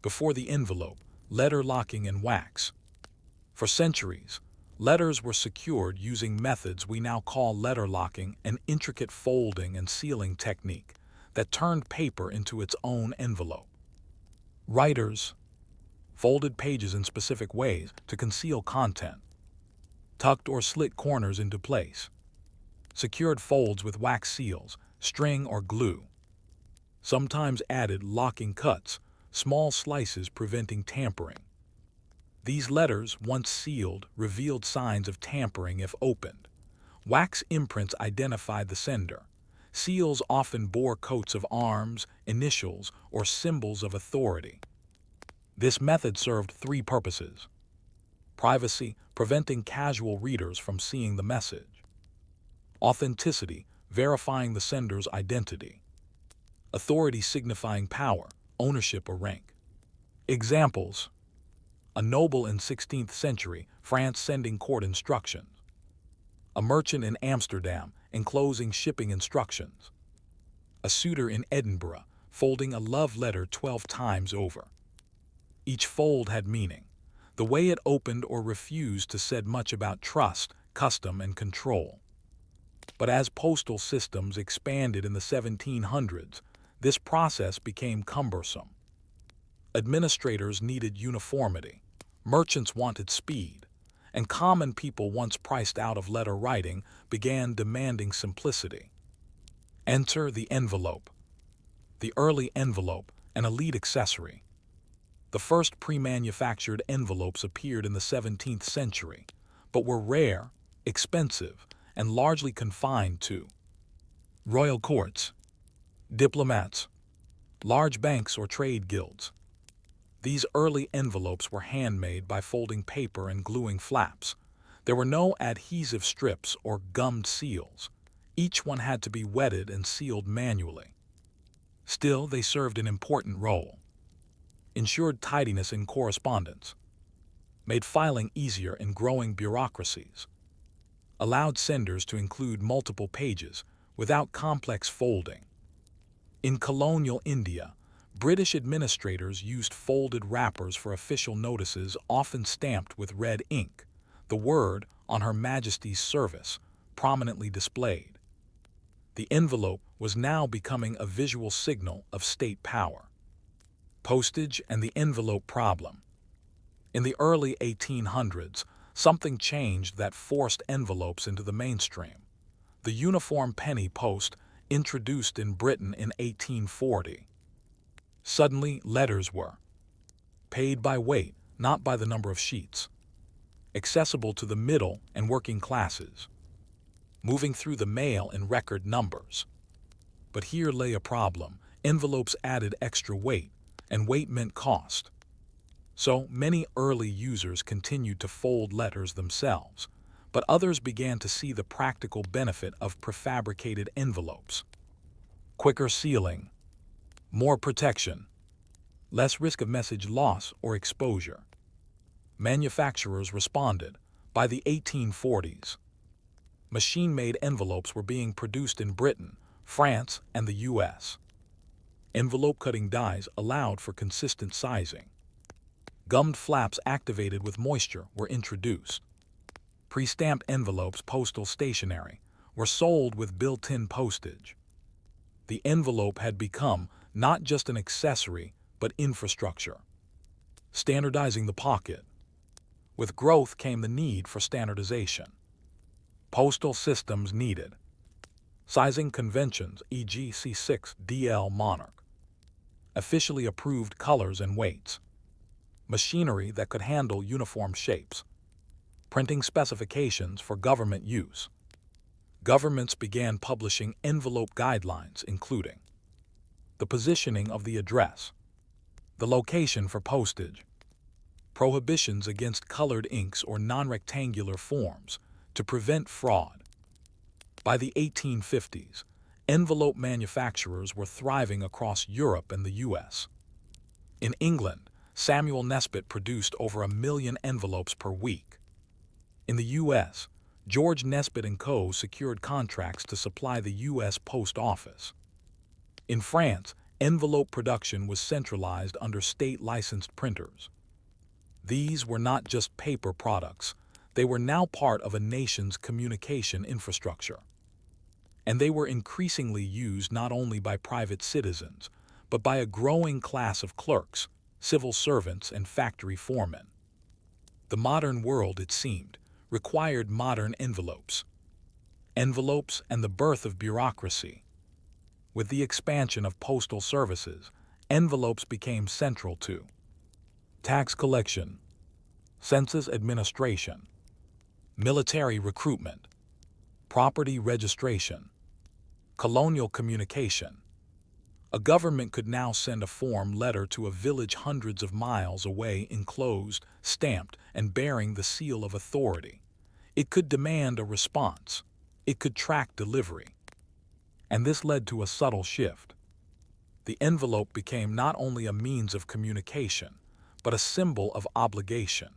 S1: Before the envelope, letter locking and wax. For centuries, letters were secured using methods we now call letter locking, an intricate folding and sealing technique that turned paper into its own envelope. Writers folded pages in specific ways to conceal content, tucked or slit corners into place, secured folds with wax seals, string, or glue, sometimes added locking cuts, small slices preventing tampering. These letters, once sealed, revealed signs of tampering if opened. Wax imprints identified the sender. Seals often bore coats of arms, initials, or symbols of authority. This method served three purposes: privacy, preventing casual readers from seeing the message; authenticity, verifying the sender's identity; authority, signifying power, ownership, or rank. Examples: a noble in 16th century France sending court instructions; a merchant in Amsterdam enclosing shipping instructions; a suitor in Edinburgh folding a love letter 12 times over. Each fold had meaning. The way it opened or refused to said much about trust, custom, and control. But as postal systems expanded in the 1700s, this process became cumbersome. Administrators needed uniformity, merchants wanted speed, and common people, once priced out of letter writing, began demanding simplicity. Enter the envelope. The early envelope, an elite accessory. The first pre-manufactured envelopes appeared in the 17th century, but were rare, expensive, and largely confined to royal courts, diplomats, large banks, or trade guilds. These early envelopes were handmade by folding paper and gluing flaps. There were no adhesive strips or gummed seals. Each one had to be wetted and sealed manually. Still, they served an important role. Ensured tidiness in correspondence, made filing easier in growing bureaucracies, allowed senders to include multiple pages without complex folding. In colonial India, British administrators used folded wrappers for official notices, often stamped with red ink, the word "On Her Majesty's Service" prominently displayed. The envelope was now becoming a visual signal of state power. Postage and the envelope problem. In the early 1800s, something changed that forced envelopes into the mainstream. The uniform penny post, introduced in Britain in 1840. Suddenly, letters were paid by weight, not by the number of sheets, accessible to the middle and working classes, moving through the mail in record numbers. But here lay a problem. Envelopes added extra weight, and weight meant cost. So many early users continued to fold letters themselves, but others began to see the practical benefit of prefabricated envelopes. Quicker sealing, more protection, less risk of message loss or exposure. Manufacturers responded. By the 1840s, machine-made envelopes were being produced in Britain, France, and the US. Envelope cutting dies allowed for consistent sizing. Gummed flaps activated with moisture were introduced. Pre-stamped envelopes, postal stationery, were sold with built-in postage. The envelope had become not just an accessory, but infrastructure. Standardizing the pocket. With growth came the need for standardization. Postal systems needed sizing conventions, e.g. C6 DL Monarch, officially approved colors and weights, machinery that could handle uniform shapes, printing specifications for government use. Governments began publishing envelope guidelines, including the positioning of the address, the location for postage, prohibitions against colored inks or non-rectangular forms to prevent fraud. By the 1850s, envelope manufacturers were thriving across Europe and the US. In England, Samuel Nesbitt produced over 1 million envelopes per week. In the US, George Nesbitt & Co. secured contracts to supply the US Post Office. In France, envelope production was centralized under state-licensed printers. These were not just paper products, they were now part of a nation's communication infrastructure. And they were increasingly used not only by private citizens, but by a growing class of clerks, civil servants, and factory foremen. The modern world, it seemed, required modern envelopes. Envelopes and the birth of bureaucracy. With the expansion of postal services, envelopes became central to tax collection, census administration, military recruitment, property registration, colonial communication. A government could now send a form letter to a village hundreds of miles away, enclosed, stamped, and bearing the seal of authority. It could demand a response. It could track delivery. And this led to a subtle shift. The envelope became not only a means of communication, but a symbol of obligation.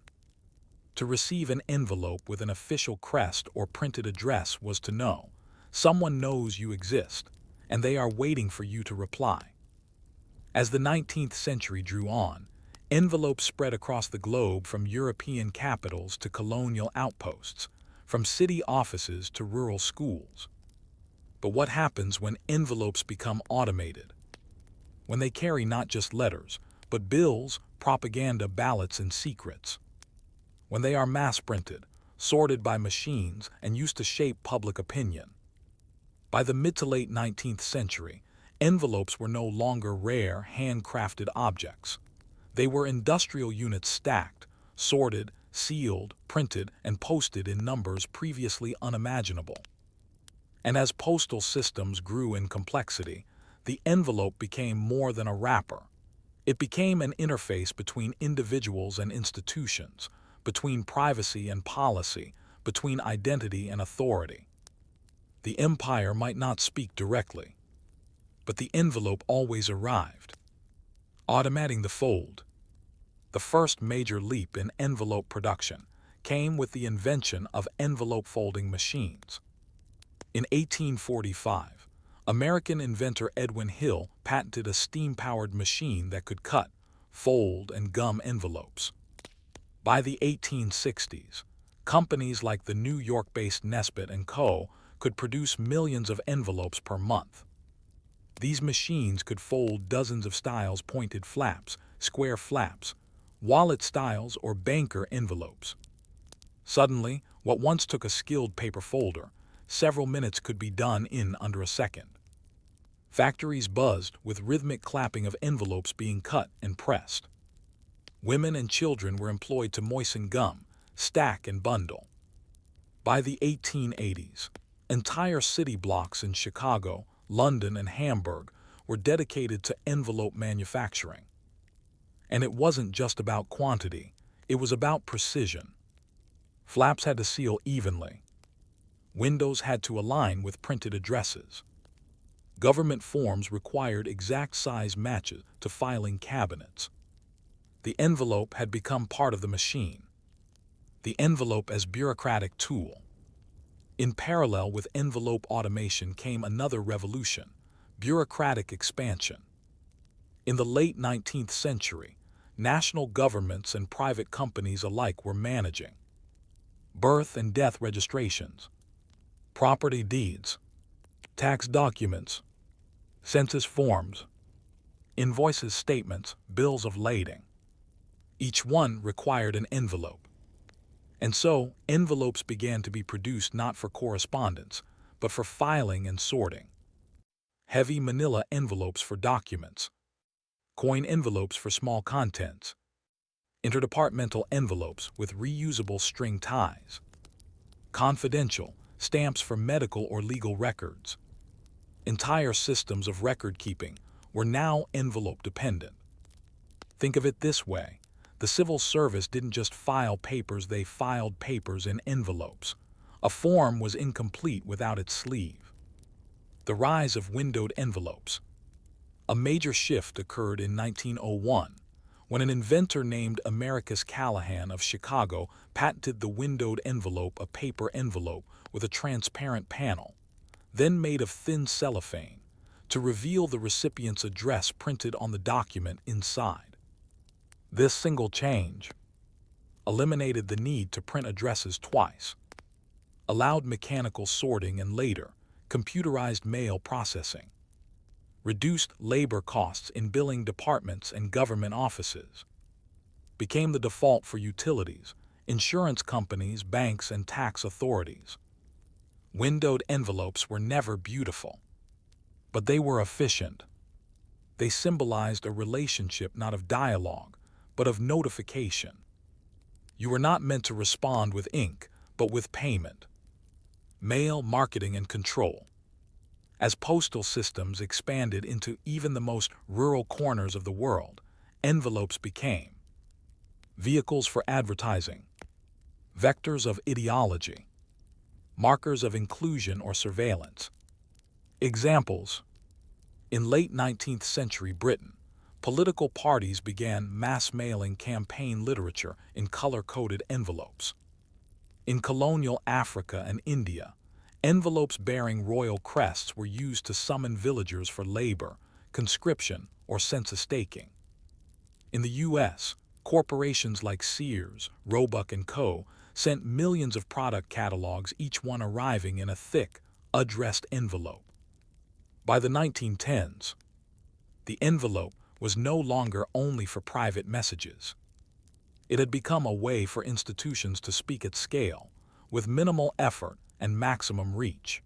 S1: To receive an envelope with an official crest or printed address was to know someone knows you exist, and they are waiting for you to reply. As the 19th century drew on, envelopes spread across the globe, from European capitals to colonial outposts, from city offices to rural schools. But what happens when envelopes become automated? When they carry not just letters, but bills, propaganda, ballots, and secrets. When they are mass-printed, sorted by machines, and used to shape public opinion. By the mid to late 19th century, envelopes were no longer rare, handcrafted objects. They were industrial units stacked, sorted, sealed, printed, and posted in numbers previously unimaginable. And as postal systems grew in complexity, the envelope became more than a wrapper. It became an interface between individuals and institutions, between privacy and policy, between identity and authority. The empire might not speak directly, but the envelope always arrived, automating the fold. The first major leap in envelope production came with the invention of envelope folding machines. In 1845, American inventor Edwin Hill patented a steam-powered machine that could cut, fold, and gum envelopes. By the 1860s, companies like the New York-based Nesbitt & Co. could produce millions of envelopes per month. These machines could fold dozens of styles: pointed flaps, square flaps, wallet styles, or banker envelopes. Suddenly, what once took a skilled paper folder several minutes could be done in under a second. Factories buzzed with rhythmic clapping of envelopes being cut and pressed. Women and children were employed to moisten gum, stack, and bundle. By the 1880s, entire city blocks in Chicago, London, and Hamburg were dedicated to envelope manufacturing. And it wasn't just about quantity, it was about precision. Flaps had to seal evenly. Windows had to align with printed addresses. Government forms required exact size matches to filing cabinets. The envelope had become part of the machine. The envelope as bureaucratic tool. In parallel with envelope automation came another revolution: bureaucratic expansion. In the late 19th century, national governments and private companies alike were managing birth and death registrations, property deeds, tax documents, census forms, invoices, statements, bills of lading. Each one required an envelope. And so, envelopes began to be produced not for correspondence, but for filing and sorting. Heavy manila envelopes for documents, coin envelopes for small contents, interdepartmental envelopes with reusable string ties, confidential stamps for medical or legal records. Entire systems of record-keeping were now envelope-dependent. Think of it this way: the civil service didn't just file papers, they filed papers in envelopes. A form was incomplete without its sleeve. The rise of windowed envelopes. A major shift occurred in 1901, when an inventor named Americus Callahan of Chicago patented the windowed envelope, a paper envelope with a transparent panel, then made of thin cellophane, to reveal the recipient's address printed on the document inside. This single change eliminated the need to print addresses twice, allowed mechanical sorting and later, computerized mail processing, reduced labor costs in billing departments and government offices, became the default for utilities, insurance companies, banks, and tax authorities. Windowed envelopes were never beautiful, but they were efficient. They symbolized a relationship not of dialogue, but of notification. You were not meant to respond with ink, but with payment. Mail, marketing, and control. As postal systems expanded into even the most rural corners of the world, envelopes became vehicles for advertising, vectors of ideology, markers of inclusion or surveillance. Examples: in late 19th century Britain, political parties began mass mailing campaign literature in color-coded envelopes. In colonial Africa and India, envelopes bearing royal crests were used to summon villagers for labor, conscription, or census taking. In the U.S., corporations like Sears, Roebuck & Co. sent millions of product catalogs, each one arriving in a thick, addressed envelope. By the 1910s, the envelope was no longer only for private messages. It had become a way for institutions to speak at scale, with minimal effort and maximum reach.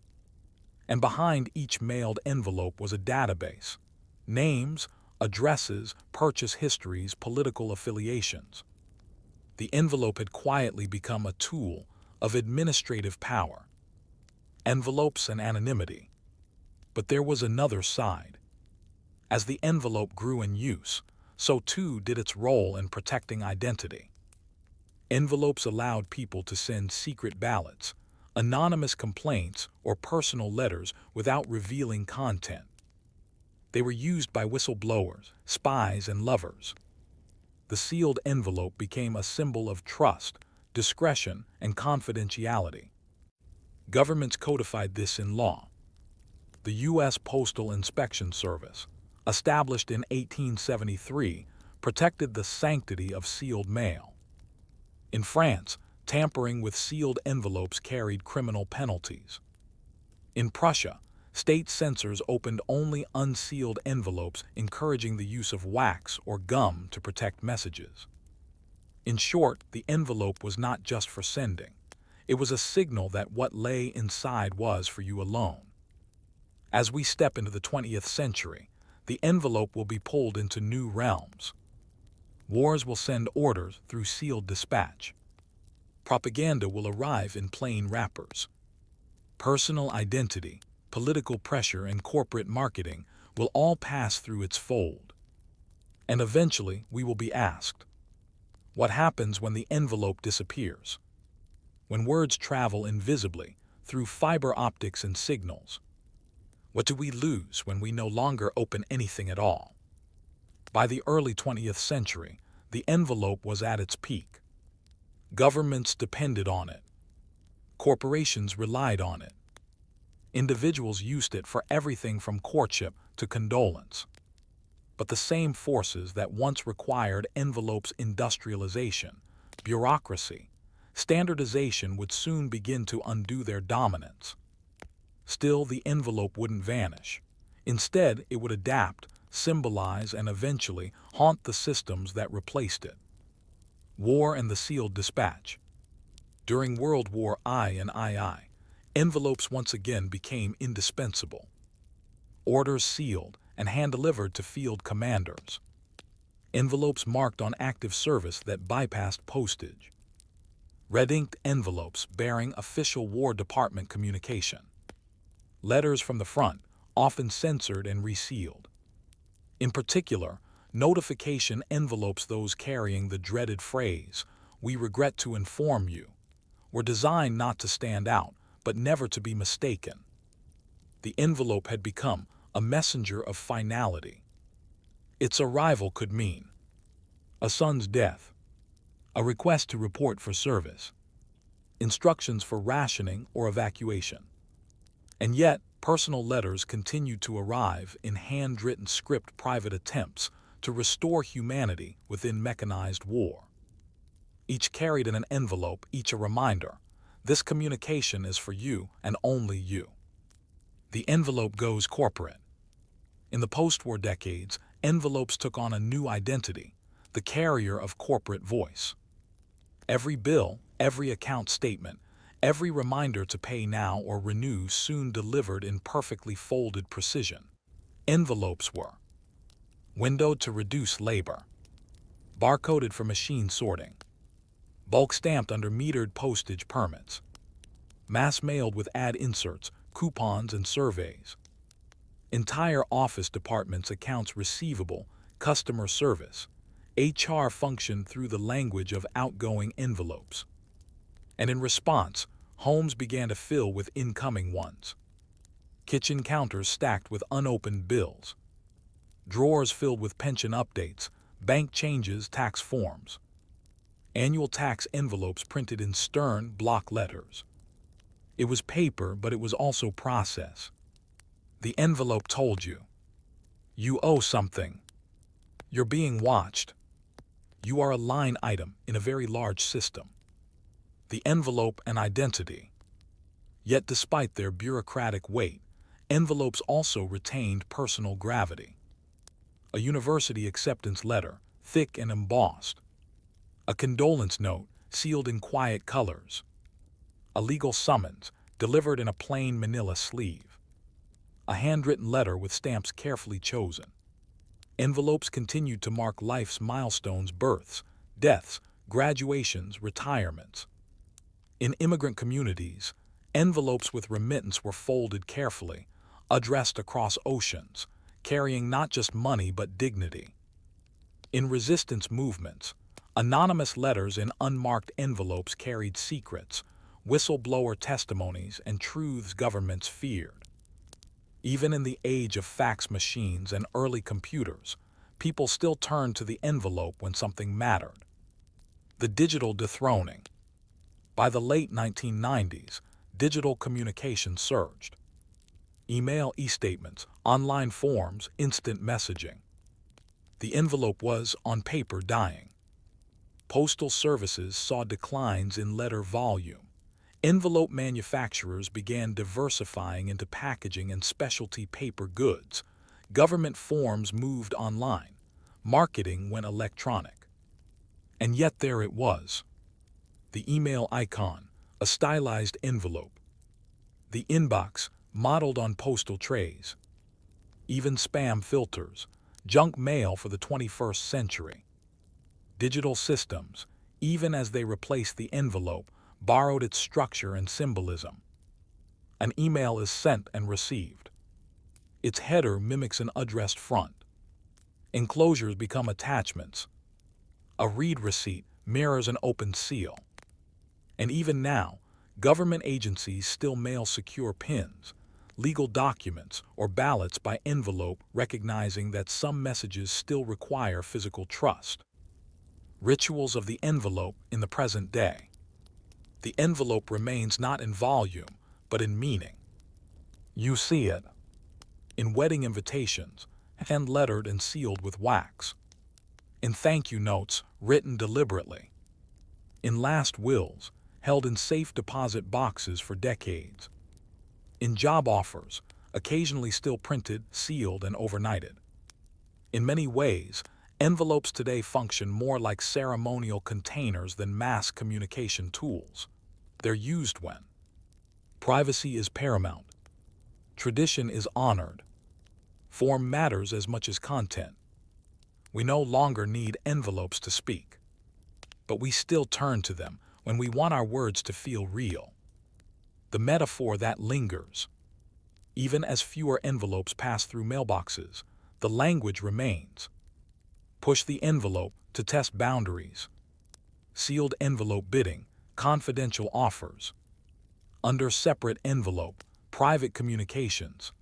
S1: And behind each mailed envelope was a database: names, addresses, purchase histories, political affiliations. The envelope had quietly become a tool of administrative power. Envelopes and anonymity. But there was another side. As the envelope grew in use, so too did its role in protecting identity. Envelopes allowed people to send secret ballots, anonymous complaints, or personal letters without revealing content. They were used by whistleblowers, spies, and lovers. The sealed envelope became a symbol of trust, discretion, and confidentiality. Governments codified this in law. The U.S. Postal Inspection Service, established in 1873, protected the sanctity of sealed mail. In France, tampering with sealed envelopes carried criminal penalties. In Prussia, state censors opened only unsealed envelopes, encouraging the use of wax or gum to protect messages. In short, the envelope was not just for sending. It was a signal that what lay inside was for you alone. As we step into the 20th century, the envelope will be pulled into new realms. Wars will send orders through sealed dispatch. Propaganda will arrive in plain wrappers. Personal identity, political pressure, and corporate marketing will all pass through its fold. And eventually we will be asked, what happens when the envelope disappears? When words travel invisibly through fiber optics and signals? What do we lose when we no longer open anything at all? By the early 20th century, the envelope was at its peak. Governments depended on it. Corporations relied on it. Individuals used it for everything from courtship to condolence. But the same forces that once required envelopes' industrialization, bureaucracy, standardization would soon begin to undo their dominance. Still, the envelope wouldn't vanish. Instead, it would adapt, symbolize, and eventually haunt the systems that replaced it. War and the sealed dispatch. During World War I and II, envelopes once again became indispensable. Orders sealed and hand-delivered to field commanders. Envelopes marked on active service that bypassed postage. Red-inked envelopes bearing official War Department communication. Letters from the front, often censored and resealed. In particular, notification envelopes, those carrying the dreaded phrase, "We regret to inform you," were designed not to stand out, but never to be mistaken. The envelope had become a messenger of finality. Its arrival could mean a son's death, a request to report for service, instructions for rationing or evacuation. And yet, personal letters continued to arrive in handwritten script private attempts to restore humanity within mechanized war. Each carried in an envelope, each a reminder. This communication is for you and only you. The envelope goes corporate. In the post-war decades, envelopes took on a new identity, the carrier of corporate voice. Every bill, every account statement, every reminder to pay now or renew soon delivered in perfectly folded precision. Envelopes were windowed to reduce labor, barcoded for machine sorting, bulk stamped under metered postage permits, mass mailed with ad inserts, coupons, and surveys. Entire office departments' accounts receivable, customer service, HR functioned through the language of outgoing envelopes. And in response, homes began to fill with incoming ones. Kitchen counters stacked with unopened bills, drawers filled with pension updates, bank changes, tax forms, annual tax envelopes printed in stern block letters. It was paper, but it was also process. The envelope told you, you owe something. You're being watched. You are a line item in a very large system. The envelope and identity. Yet despite their bureaucratic weight, envelopes also retained personal gravity. A university acceptance letter, thick and embossed. A condolence note, sealed in quiet colors. A legal summons, delivered in a plain manila sleeve. A handwritten letter with stamps carefully chosen. Envelopes continued to mark life's milestones, births, deaths, graduations, retirements. In immigrant communities, envelopes with remittance were folded carefully, addressed across oceans, carrying not just money but dignity. In resistance movements, anonymous letters in unmarked envelopes carried secrets, whistleblower testimonies, and truths governments feared. Even in the age of fax machines and early computers, people still turned to the envelope when something mattered. The digital dethroning. By the late 1990s, digital communication surged. Email, e-statements, online forms, instant messaging. The envelope was, on paper, dying. Postal services saw declines in letter volume. Envelope manufacturers began diversifying into packaging and specialty paper goods. Government forms moved online. Marketing went electronic. And yet there it was. The email icon, a stylized envelope. The inbox, modeled on postal trays. Even spam filters, junk mail for the 21st century. Digital systems, even as they replaced the envelope, borrowed its structure and symbolism. An email is sent and received. Its header mimics an addressed front. Enclosures become attachments. A read receipt mirrors an open seal. And even now, government agencies still mail secure pins, legal documents, or ballots by envelope, recognizing that some messages still require physical trust. Rituals of the envelope in the present day. The envelope remains not in volume, but in meaning. You see it in wedding invitations, hand-lettered and sealed with wax. In thank you notes, written deliberately. In last wills, held in safe deposit boxes for decades. In job offers, occasionally still printed, sealed, and overnighted. In many ways, envelopes today function more like ceremonial containers than mass communication tools. They're used when privacy is paramount, tradition is honored, form matters as much as content. We no longer need envelopes to speak, but we still turn to them when we want our words to feel real. The metaphor that lingers. Even as fewer envelopes pass through mailboxes, the language remains. Push the envelope to test boundaries. Sealed envelope bidding, confidential offers. Under separate envelope, private communications.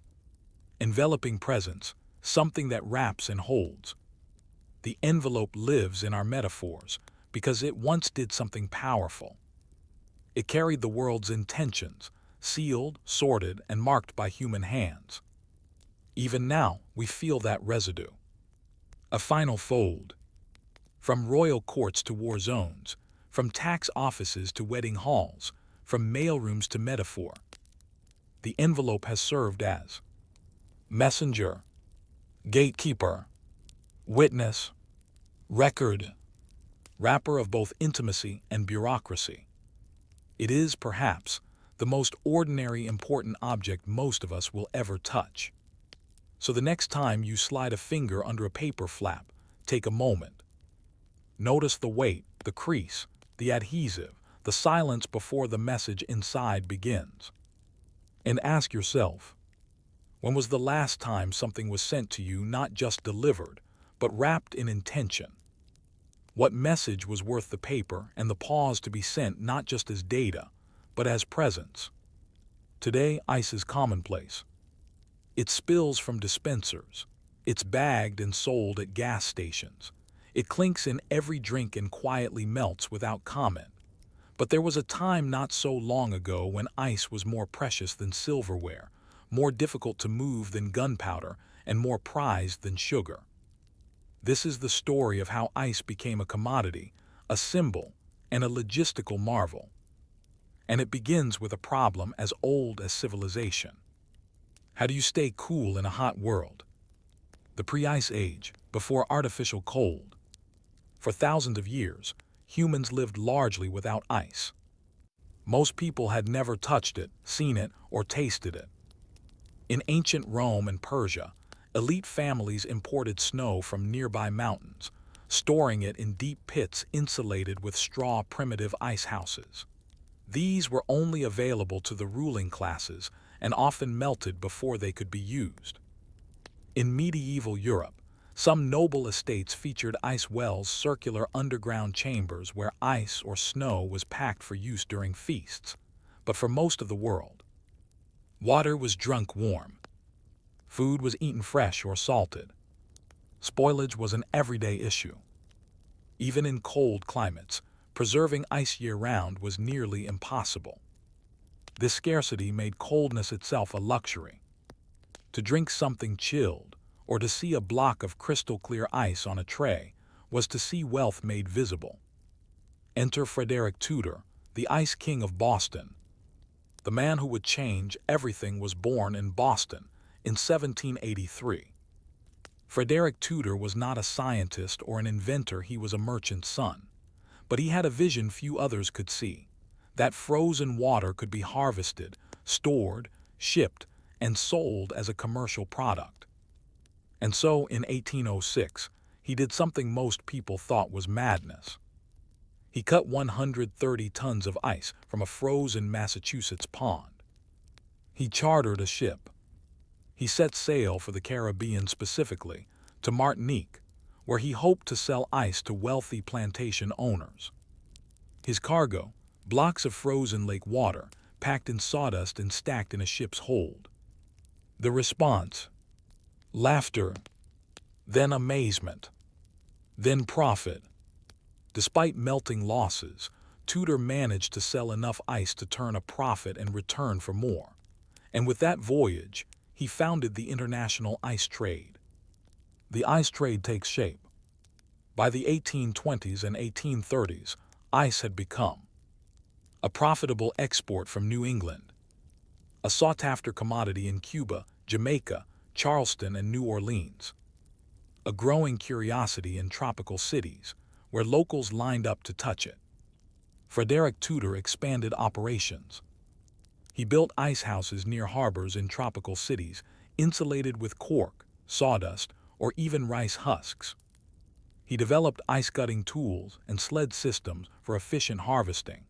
S1: Enveloping presence, something that wraps and holds. The envelope lives in our metaphors because it once did something powerful. It carried the world's intentions, sealed, sorted, and marked by human hands. Even now, we feel that residue. A final fold. From royal courts to war zones, from tax offices to wedding halls, from mailrooms to metaphor, the envelope has served as messenger, gatekeeper, witness, record, wrapper of both intimacy and bureaucracy. It is, perhaps, the most ordinary important object most of us will ever touch. So the next time you slide a finger under a paper flap, take a moment. Notice the weight, the crease, the adhesive, the silence before the message inside begins. And ask yourself, when was the last time something was sent to you not just delivered, but wrapped in intention? What message was worth the paper and the pause to be sent not just as data, but as presence? Today, ice is commonplace. It spills from dispensers. It's bagged and sold at gas stations. It clinks in every drink and quietly melts without comment. But there was a time not so long ago when ice was more precious than silverware, more difficult to move than gunpowder, and more prized than sugar. This is the story of how ice became a commodity, a symbol, and a logistical marvel. And it begins with a problem as old as civilization. How do you stay cool in a hot world? The pre-ice age, before artificial cold. For thousands of years, humans lived largely without ice. Most people had never touched it, seen it, or tasted it. In ancient Rome and Persia, elite families imported snow from nearby mountains, storing it in deep pits insulated with straw primitive ice houses. These were only available to the ruling classes and often melted before they could be used. In medieval Europe, some noble estates featured ice wells, circular underground chambers where ice or snow was packed for use during feasts. But for most of the world, water was drunk warm. Food was eaten fresh or salted. Spoilage was an everyday issue. Even in cold climates, preserving ice year-round was nearly impossible. This scarcity made coldness itself a luxury. To drink something chilled, or to see a block of crystal-clear ice on a tray, was to see wealth made visible. Enter Frederick Tudor, the Ice King of Boston. The man who would change everything was born in Boston in 1783. Frederick Tudor was not a scientist or an inventor, he was a merchant's son. But he had a vision few others could see, that frozen water could be harvested, stored, shipped, and sold as a commercial product. And so, in 1806, he did something most people thought was madness. He cut 130 tons of ice from a frozen Massachusetts pond. He chartered a ship. He set sail for the Caribbean, specifically to Martinique, where he hoped to sell ice to wealthy plantation owners. His cargo, blocks of frozen lake water, packed in sawdust and stacked in a ship's hold. The response: laughter, then amazement, then profit. Despite melting losses, Tudor managed to sell enough ice to turn a profit and return for more. And with that voyage, he founded the international ice trade. The ice trade takes shape. By the 1820s and 1830s, ice had become a profitable export from New England, a sought-after commodity in Cuba, Jamaica, Charleston, and New Orleans, a growing curiosity in tropical cities where locals lined up to touch it. Frederick Tudor expanded operations. He built ice houses near harbors in tropical cities, insulated with cork, sawdust, or even rice husks. He developed ice-cutting tools and sled systems for efficient harvesting.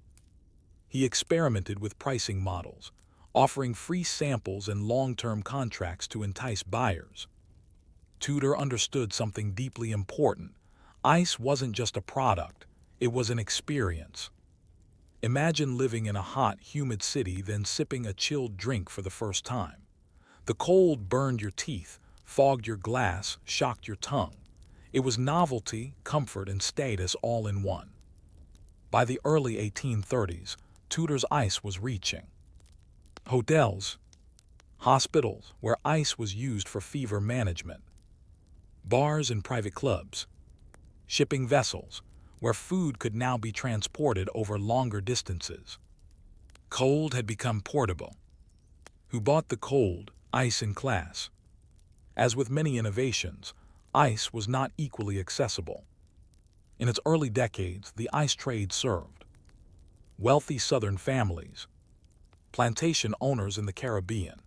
S1: He experimented with pricing models, offering free samples and long-term contracts to entice buyers. Tudor understood something deeply important. Ice wasn't just a product, it was an experience. Imagine living in a hot, humid city, then sipping a chilled drink for the first time. The cold burned your teeth, fogged your glass, shocked your tongue. It was novelty, comfort, and status all in one. By the early 1830s, Tudor's ice was reaching hotels, hospitals where ice was used for fever management, bars and private clubs, shipping vessels where food could now be transported over longer distances. Cold had become portable. Who bought the cold, ice in class? As with many innovations, ice was not equally accessible. In its early decades, the ice trade served wealthy southern families, plantation owners in the Caribbean,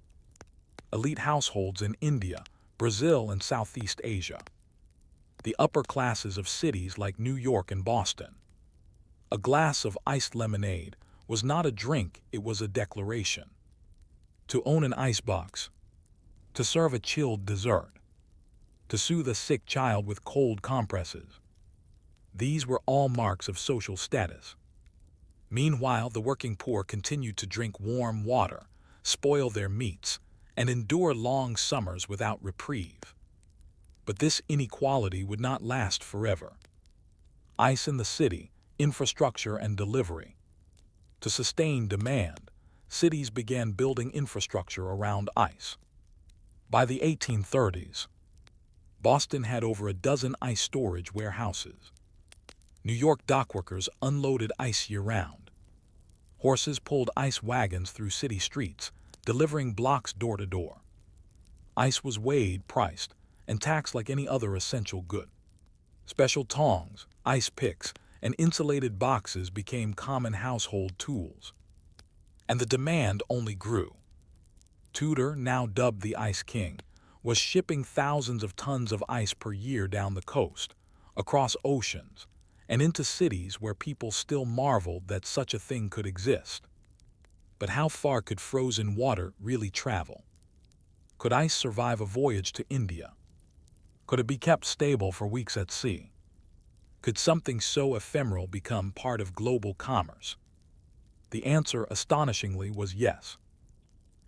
S1: elite households in India, Brazil, and Southeast Asia, the upper classes of cities like New York and Boston. A glass of iced lemonade was not a drink, it was a declaration. To own an icebox, to serve a chilled dessert, to soothe a sick child with cold compresses. These were all marks of social status. Meanwhile, the working poor continued to drink warm water, spoil their meats, and endure long summers without reprieve. But this inequality would not last forever. Ice in the city, infrastructure and delivery. To sustain demand, cities began building infrastructure around ice. By the 1830s, Boston had over a dozen ice storage warehouses. New York dockworkers unloaded ice year-round. Horses pulled ice wagons through city streets, delivering blocks door to door. Ice was weighed, priced, and taxed like any other essential good. Special tongs, ice picks, and insulated boxes became common household tools. And the demand only grew. Tudor, now dubbed the Ice King, was shipping thousands of tons of ice per year down the coast, across oceans, and into cities where people still marveled that such a thing could exist. But how far could frozen water really travel? Could ice survive a voyage to India? Could it be kept stable for weeks at sea? Could something so ephemeral become part of global commerce? The answer, astonishingly, was yes.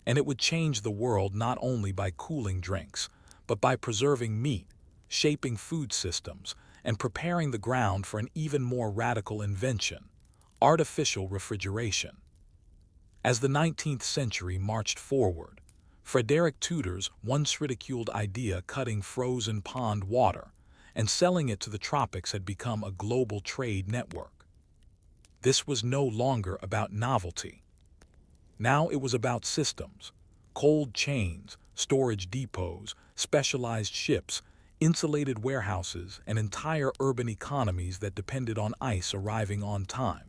S1: And it would change the world not only by cooling drinks, but by preserving meat, shaping food systems, and preparing the ground for an even more radical invention, artificial refrigeration. As the 19th century marched forward, Frederick Tudor's once ridiculed idea cutting frozen pond water and selling it to the tropics had become a global trade network. This was no longer about novelty. Now it was about systems, cold chains, storage depots, specialized ships, insulated warehouses, and entire urban economies that depended on ice arriving on time.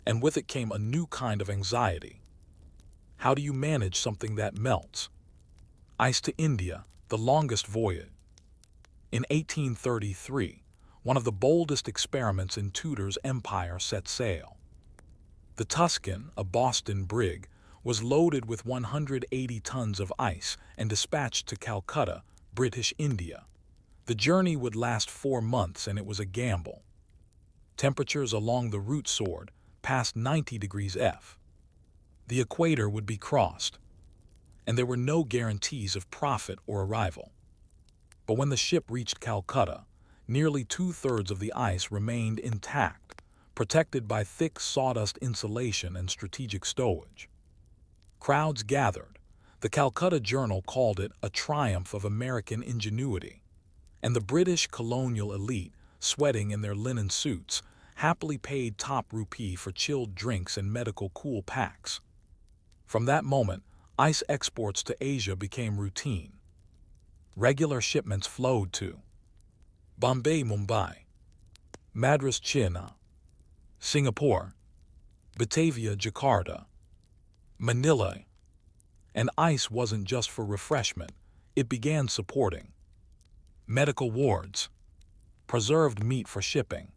S1: And with it came a new kind of anxiety. How do you manage something that melts? Ice to India, the longest voyage. In 1833, one of the boldest experiments in Tudor's empire set sail. The Tuscan, a Boston brig, was loaded with 180 tons of ice and dispatched to Calcutta, British India. The journey would last 4 months and it was a gamble. Temperatures along the route soared past 90 degrees F. The equator would be crossed, and there were no guarantees of profit or arrival. But when the ship reached Calcutta, nearly 2/3 of the ice remained intact, protected by thick sawdust insulation and strategic stowage. Crowds gathered. The Calcutta Journal called it a triumph of American ingenuity, and the British colonial elite, sweating in their linen suits, happily paid top rupee for chilled drinks and medical cool packs. From that moment, ice exports to Asia became routine. Regular shipments flowed to Bombay, Mumbai, Madras, Chennai, Singapore, Batavia, Jakarta, Manila. And ice wasn't just for refreshment, it began supporting medical wards, preserved meat for shipping,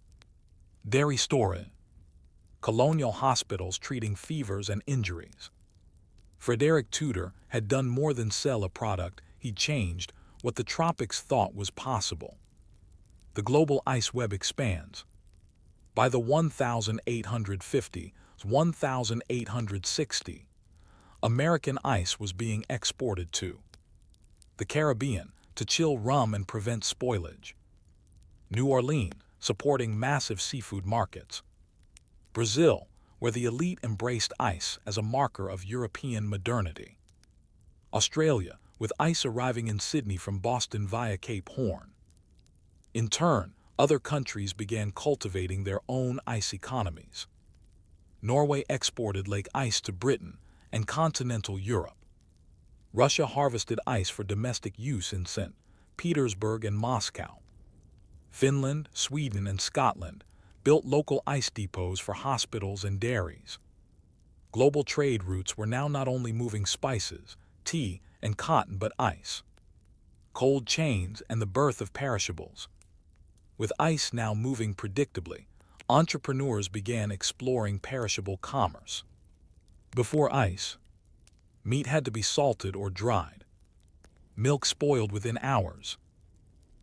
S1: dairy storage, colonial hospitals treating fevers and injuries. Frederick Tudor had done more than sell a product, he changed what the tropics thought was possible. The global ice web expands. By the 1850s, 1860s, American ice was being exported to the Caribbean to chill rum and prevent spoilage, New Orleans supporting massive seafood markets, Brazil, where the elite embraced ice as a marker of European modernity. Australia, with ice arriving in Sydney from Boston via Cape Horn. In turn, other countries began cultivating their own ice economies. Norway exported lake ice to Britain and continental Europe. Russia harvested ice for domestic use in St. Petersburg and Moscow. Finland, Sweden, and Scotland built local ice depots for hospitals and dairies. Global trade routes were now not only moving spices, tea, and cotton but ice. Cold chains and the birth of perishables. With ice now moving predictably, entrepreneurs began exploring perishable commerce. Before ice, meat had to be salted or dried. Milk spoiled within hours.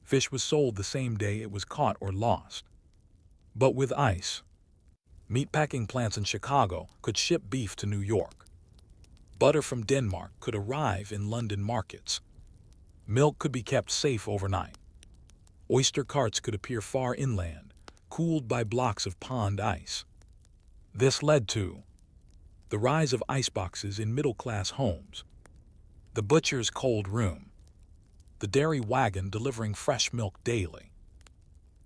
S1: Fish was sold the same day it was caught or lost. But with ice, meatpacking plants in Chicago could ship beef to New York. Butter from Denmark could arrive in London markets. Milk could be kept safe overnight. Oyster carts could appear far inland, cooled by blocks of pond ice. This led to the rise of iceboxes in middle-class homes, the butcher's cold room, the dairy wagon delivering fresh milk daily,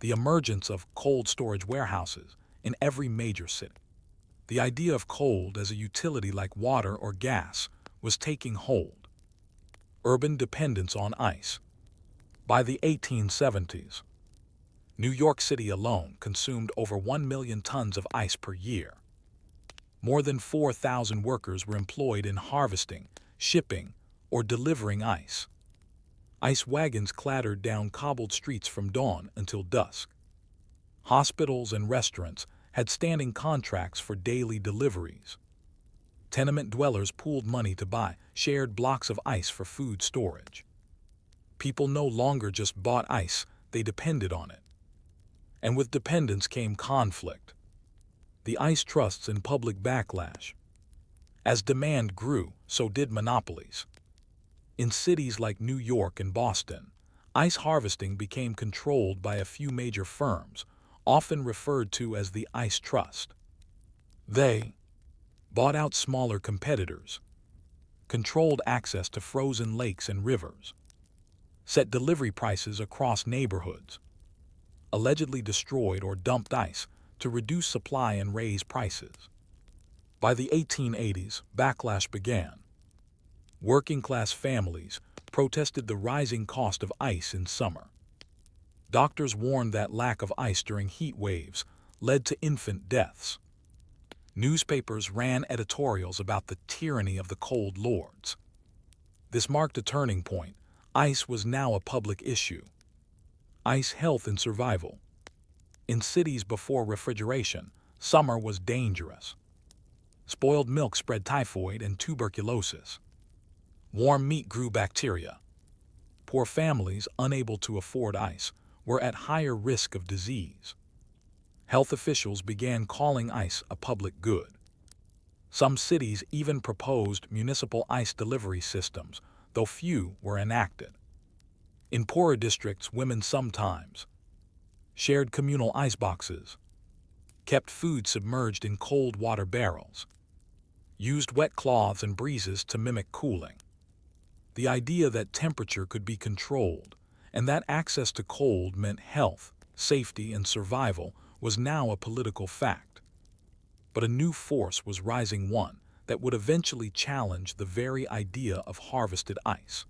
S1: the emergence of cold storage warehouses in every major city. The idea of cold as a utility like water or gas was taking hold. Urban dependence on ice. By the 1870s, New York City alone consumed over 1 million tons of ice per year. More than 4,000 workers were employed in harvesting, shipping, or delivering ice. Ice wagons clattered down cobbled streets from dawn until dusk. Hospitals and restaurants had standing contracts for daily deliveries. Tenement dwellers pooled money to buy shared blocks of ice for food storage. People no longer just bought ice, they depended on it. And with dependence came conflict. The ice trusts and public backlash. As demand grew, so did monopolies. In cities like New York and Boston, ice harvesting became controlled by a few major firms, often referred to as the Ice Trust. They bought out smaller competitors, controlled access to frozen lakes and rivers, set delivery prices across neighborhoods, allegedly destroyed or dumped ice to reduce supply and raise prices. By the 1880s, backlash began. Working-class families protested the rising cost of ice in summer. Doctors warned that lack of ice during heat waves led to infant deaths. Newspapers ran editorials about the tyranny of the cold lords. This marked a turning point. Ice was now a public issue. Ice health and survival. In cities before refrigeration, summer was dangerous. Spoiled milk spread typhoid and tuberculosis. Warm meat grew bacteria. Poor families unable to afford ice were at higher risk of disease. Health officials began calling ice a public good. Some cities even proposed municipal ice delivery systems, though few were enacted. In poorer districts, women sometimes shared communal ice boxes, kept food submerged in cold water barrels, used wet cloths and breezes to mimic cooling. The idea that temperature could be controlled and that access to cold meant health, safety, and survival was now a political fact. But a new force was rising, one that would eventually challenge the very idea of harvested ice.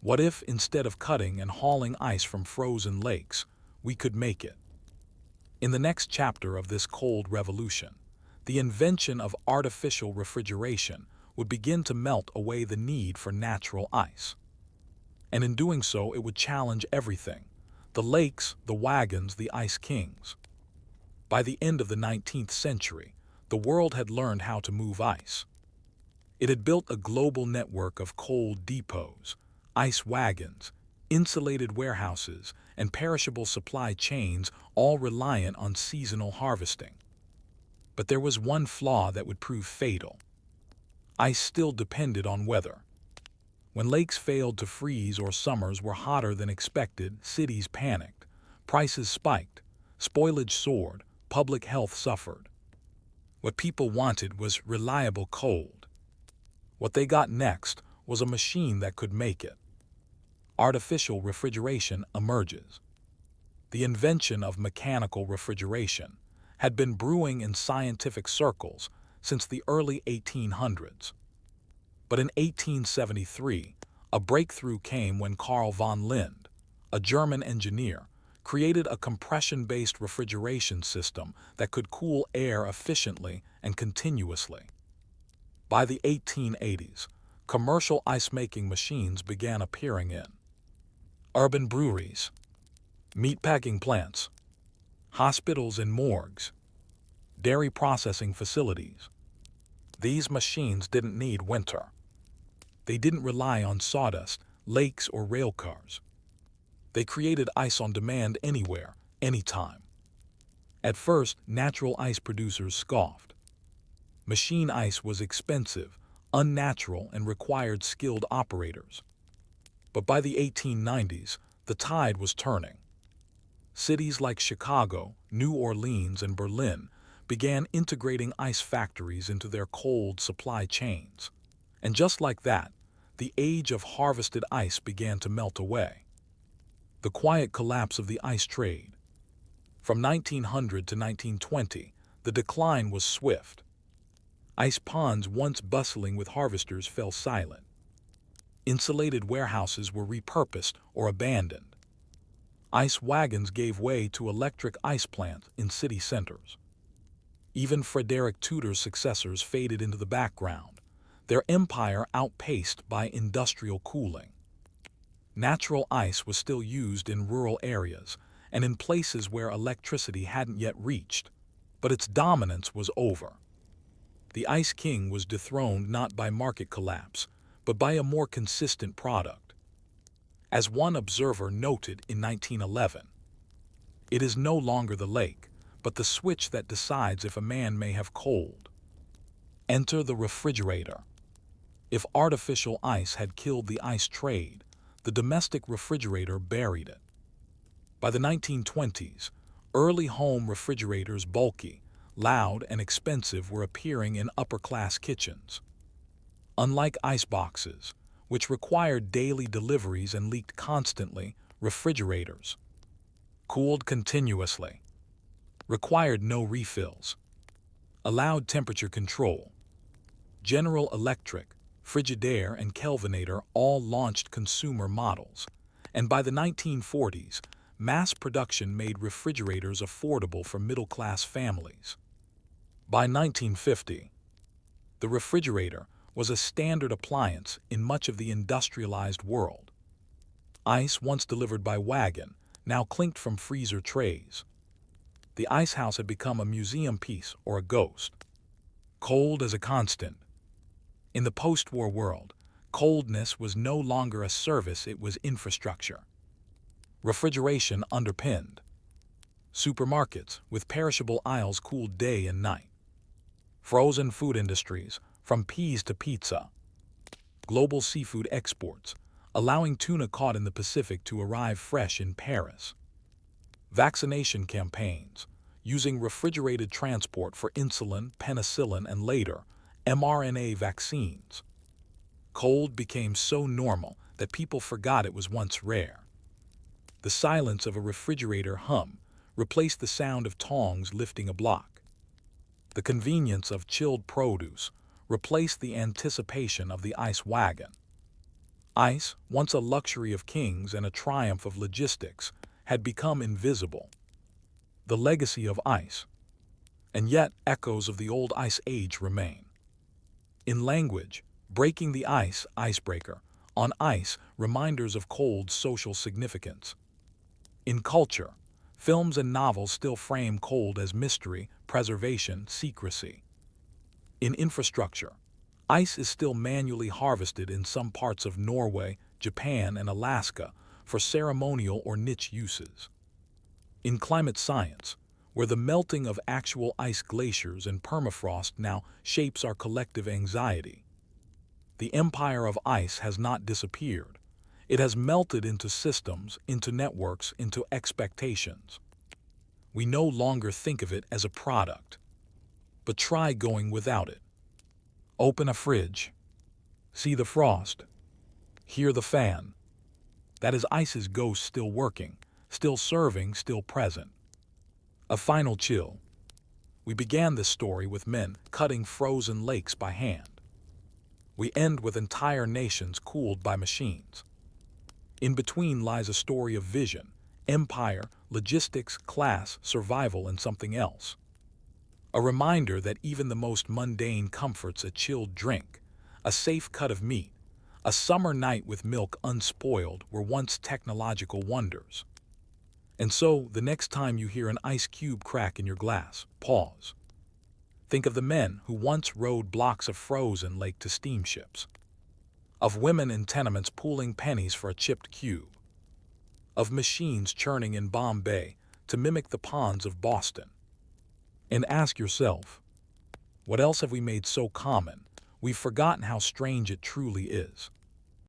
S1: What if, instead of cutting and hauling ice from frozen lakes, we could make it? In the next chapter of this cold revolution, the invention of artificial refrigeration would begin to melt away the need for natural ice. And in doing so, it would challenge everything: the lakes, the wagons, the ice kings. By the end of the 19th century, the world had learned how to move ice. It had built a global network of cold depots, ice wagons, insulated warehouses, and perishable supply chains, all reliant on seasonal harvesting. But there was one flaw that would prove fatal. Ice still depended on weather. When lakes failed to freeze or summers were hotter than expected, cities panicked, prices spiked, spoilage soared, public health suffered. What people wanted was reliable cold. What they got next was a machine that could make it. Artificial refrigeration emerges. The invention of mechanical refrigeration had been brewing in scientific circles since the early 1800s. But in 1873, a breakthrough came when Carl von Linde, a German engineer, created a compression-based refrigeration system that could cool air efficiently and continuously. By the 1880s, commercial ice-making machines began appearing in urban breweries, meatpacking plants, hospitals and morgues, dairy processing facilities. These machines didn't need winter. They didn't rely on sawdust, lakes, or rail cars. They created ice on demand anywhere, anytime. At first, natural ice producers scoffed. Machine ice was expensive, unnatural, and required skilled operators. But by the 1890s, the tide was turning. Cities like Chicago, New Orleans, and Berlin began integrating ice factories into their cold supply chains. And just like that, the age of harvested ice began to melt away. The quiet collapse of the ice trade. From 1900 to 1920, the decline was swift. Ice ponds once bustling with harvesters fell silent. Insulated warehouses were repurposed or abandoned. Ice wagons gave way to electric ice plants in city centers. Even Frederick Tudor's successors faded into the background, their empire outpaced by industrial cooling. Natural ice was still used in rural areas and in places where electricity hadn't yet reached, but its dominance was over. The Ice King was dethroned not by market collapse, but by a more consistent product. As one observer noted in 1911, it is no longer the lake, but the switch that decides if a man may have cold. Enter the refrigerator. If artificial ice had killed the ice trade, the domestic refrigerator buried it. By the 1920s, early home refrigerators, bulky, loud, and expensive, were appearing in upper-class kitchens. Unlike ice boxes, which required daily deliveries and leaked constantly, refrigerators cooled continuously, required no refills, allowed temperature control. General Electric, Frigidaire, and Kelvinator all launched consumer models, and by the 1940s, mass production made refrigerators affordable for middle-class families. By 1950, the refrigerator was a standard appliance in much of the industrialized world. Ice, once delivered by wagon, now clinked from freezer trays. The ice house had become a museum piece or a ghost. Cold as a constant. In the post-war world, coldness was no longer a service, it was infrastructure. Refrigeration underpinned supermarkets with perishable aisles cooled day and night. Frozen food industries, from peas to pizza. Global seafood exports, allowing tuna caught in the Pacific to arrive fresh in Paris. Vaccination campaigns, using refrigerated transport for insulin, penicillin, and later, mRNA vaccines. Cold became so normal that people forgot it was once rare. The silence of a refrigerator hum replaced the sound of tongs lifting a block. The convenience of chilled produce replaced the anticipation of the ice wagon. Ice, once a luxury of kings and a triumph of logistics, had become invisible. The legacy of ice. And yet echoes of the old ice age remain. In language, breaking the ice, icebreaker. On ice, reminders of cold's social significance. In culture, films and novels still frame cold as mystery, preservation, secrecy. In infrastructure, ice is still manually harvested in some parts of Norway, Japan, and Alaska for ceremonial or niche uses. In climate science, where the melting of actual ice glaciers and permafrost now shapes our collective anxiety, the empire of ice has not disappeared. It has melted into systems, into networks, into expectations. We no longer think of it as a product, but try going without it. Open a fridge. See the frost. Hear the fan. That is ice's ghost still working, still serving, still present. A final chill. We began this story with men cutting frozen lakes by hand. We end with entire nations cooled by machines. In between lies a story of vision, empire, logistics, class, survival, and something else. A reminder that even the most mundane comforts, a chilled drink, a safe cut of meat, a summer night with milk unspoiled, were once technological wonders. And so, the next time you hear an ice cube crack in your glass, pause. Think of the men who once rode blocks of frozen lake to steamships. Of women in tenements pooling pennies for a chipped cube. Of machines churning in Bombay to mimic the ponds of Boston. And ask yourself, what else have we made so common, we've forgotten how strange it truly is?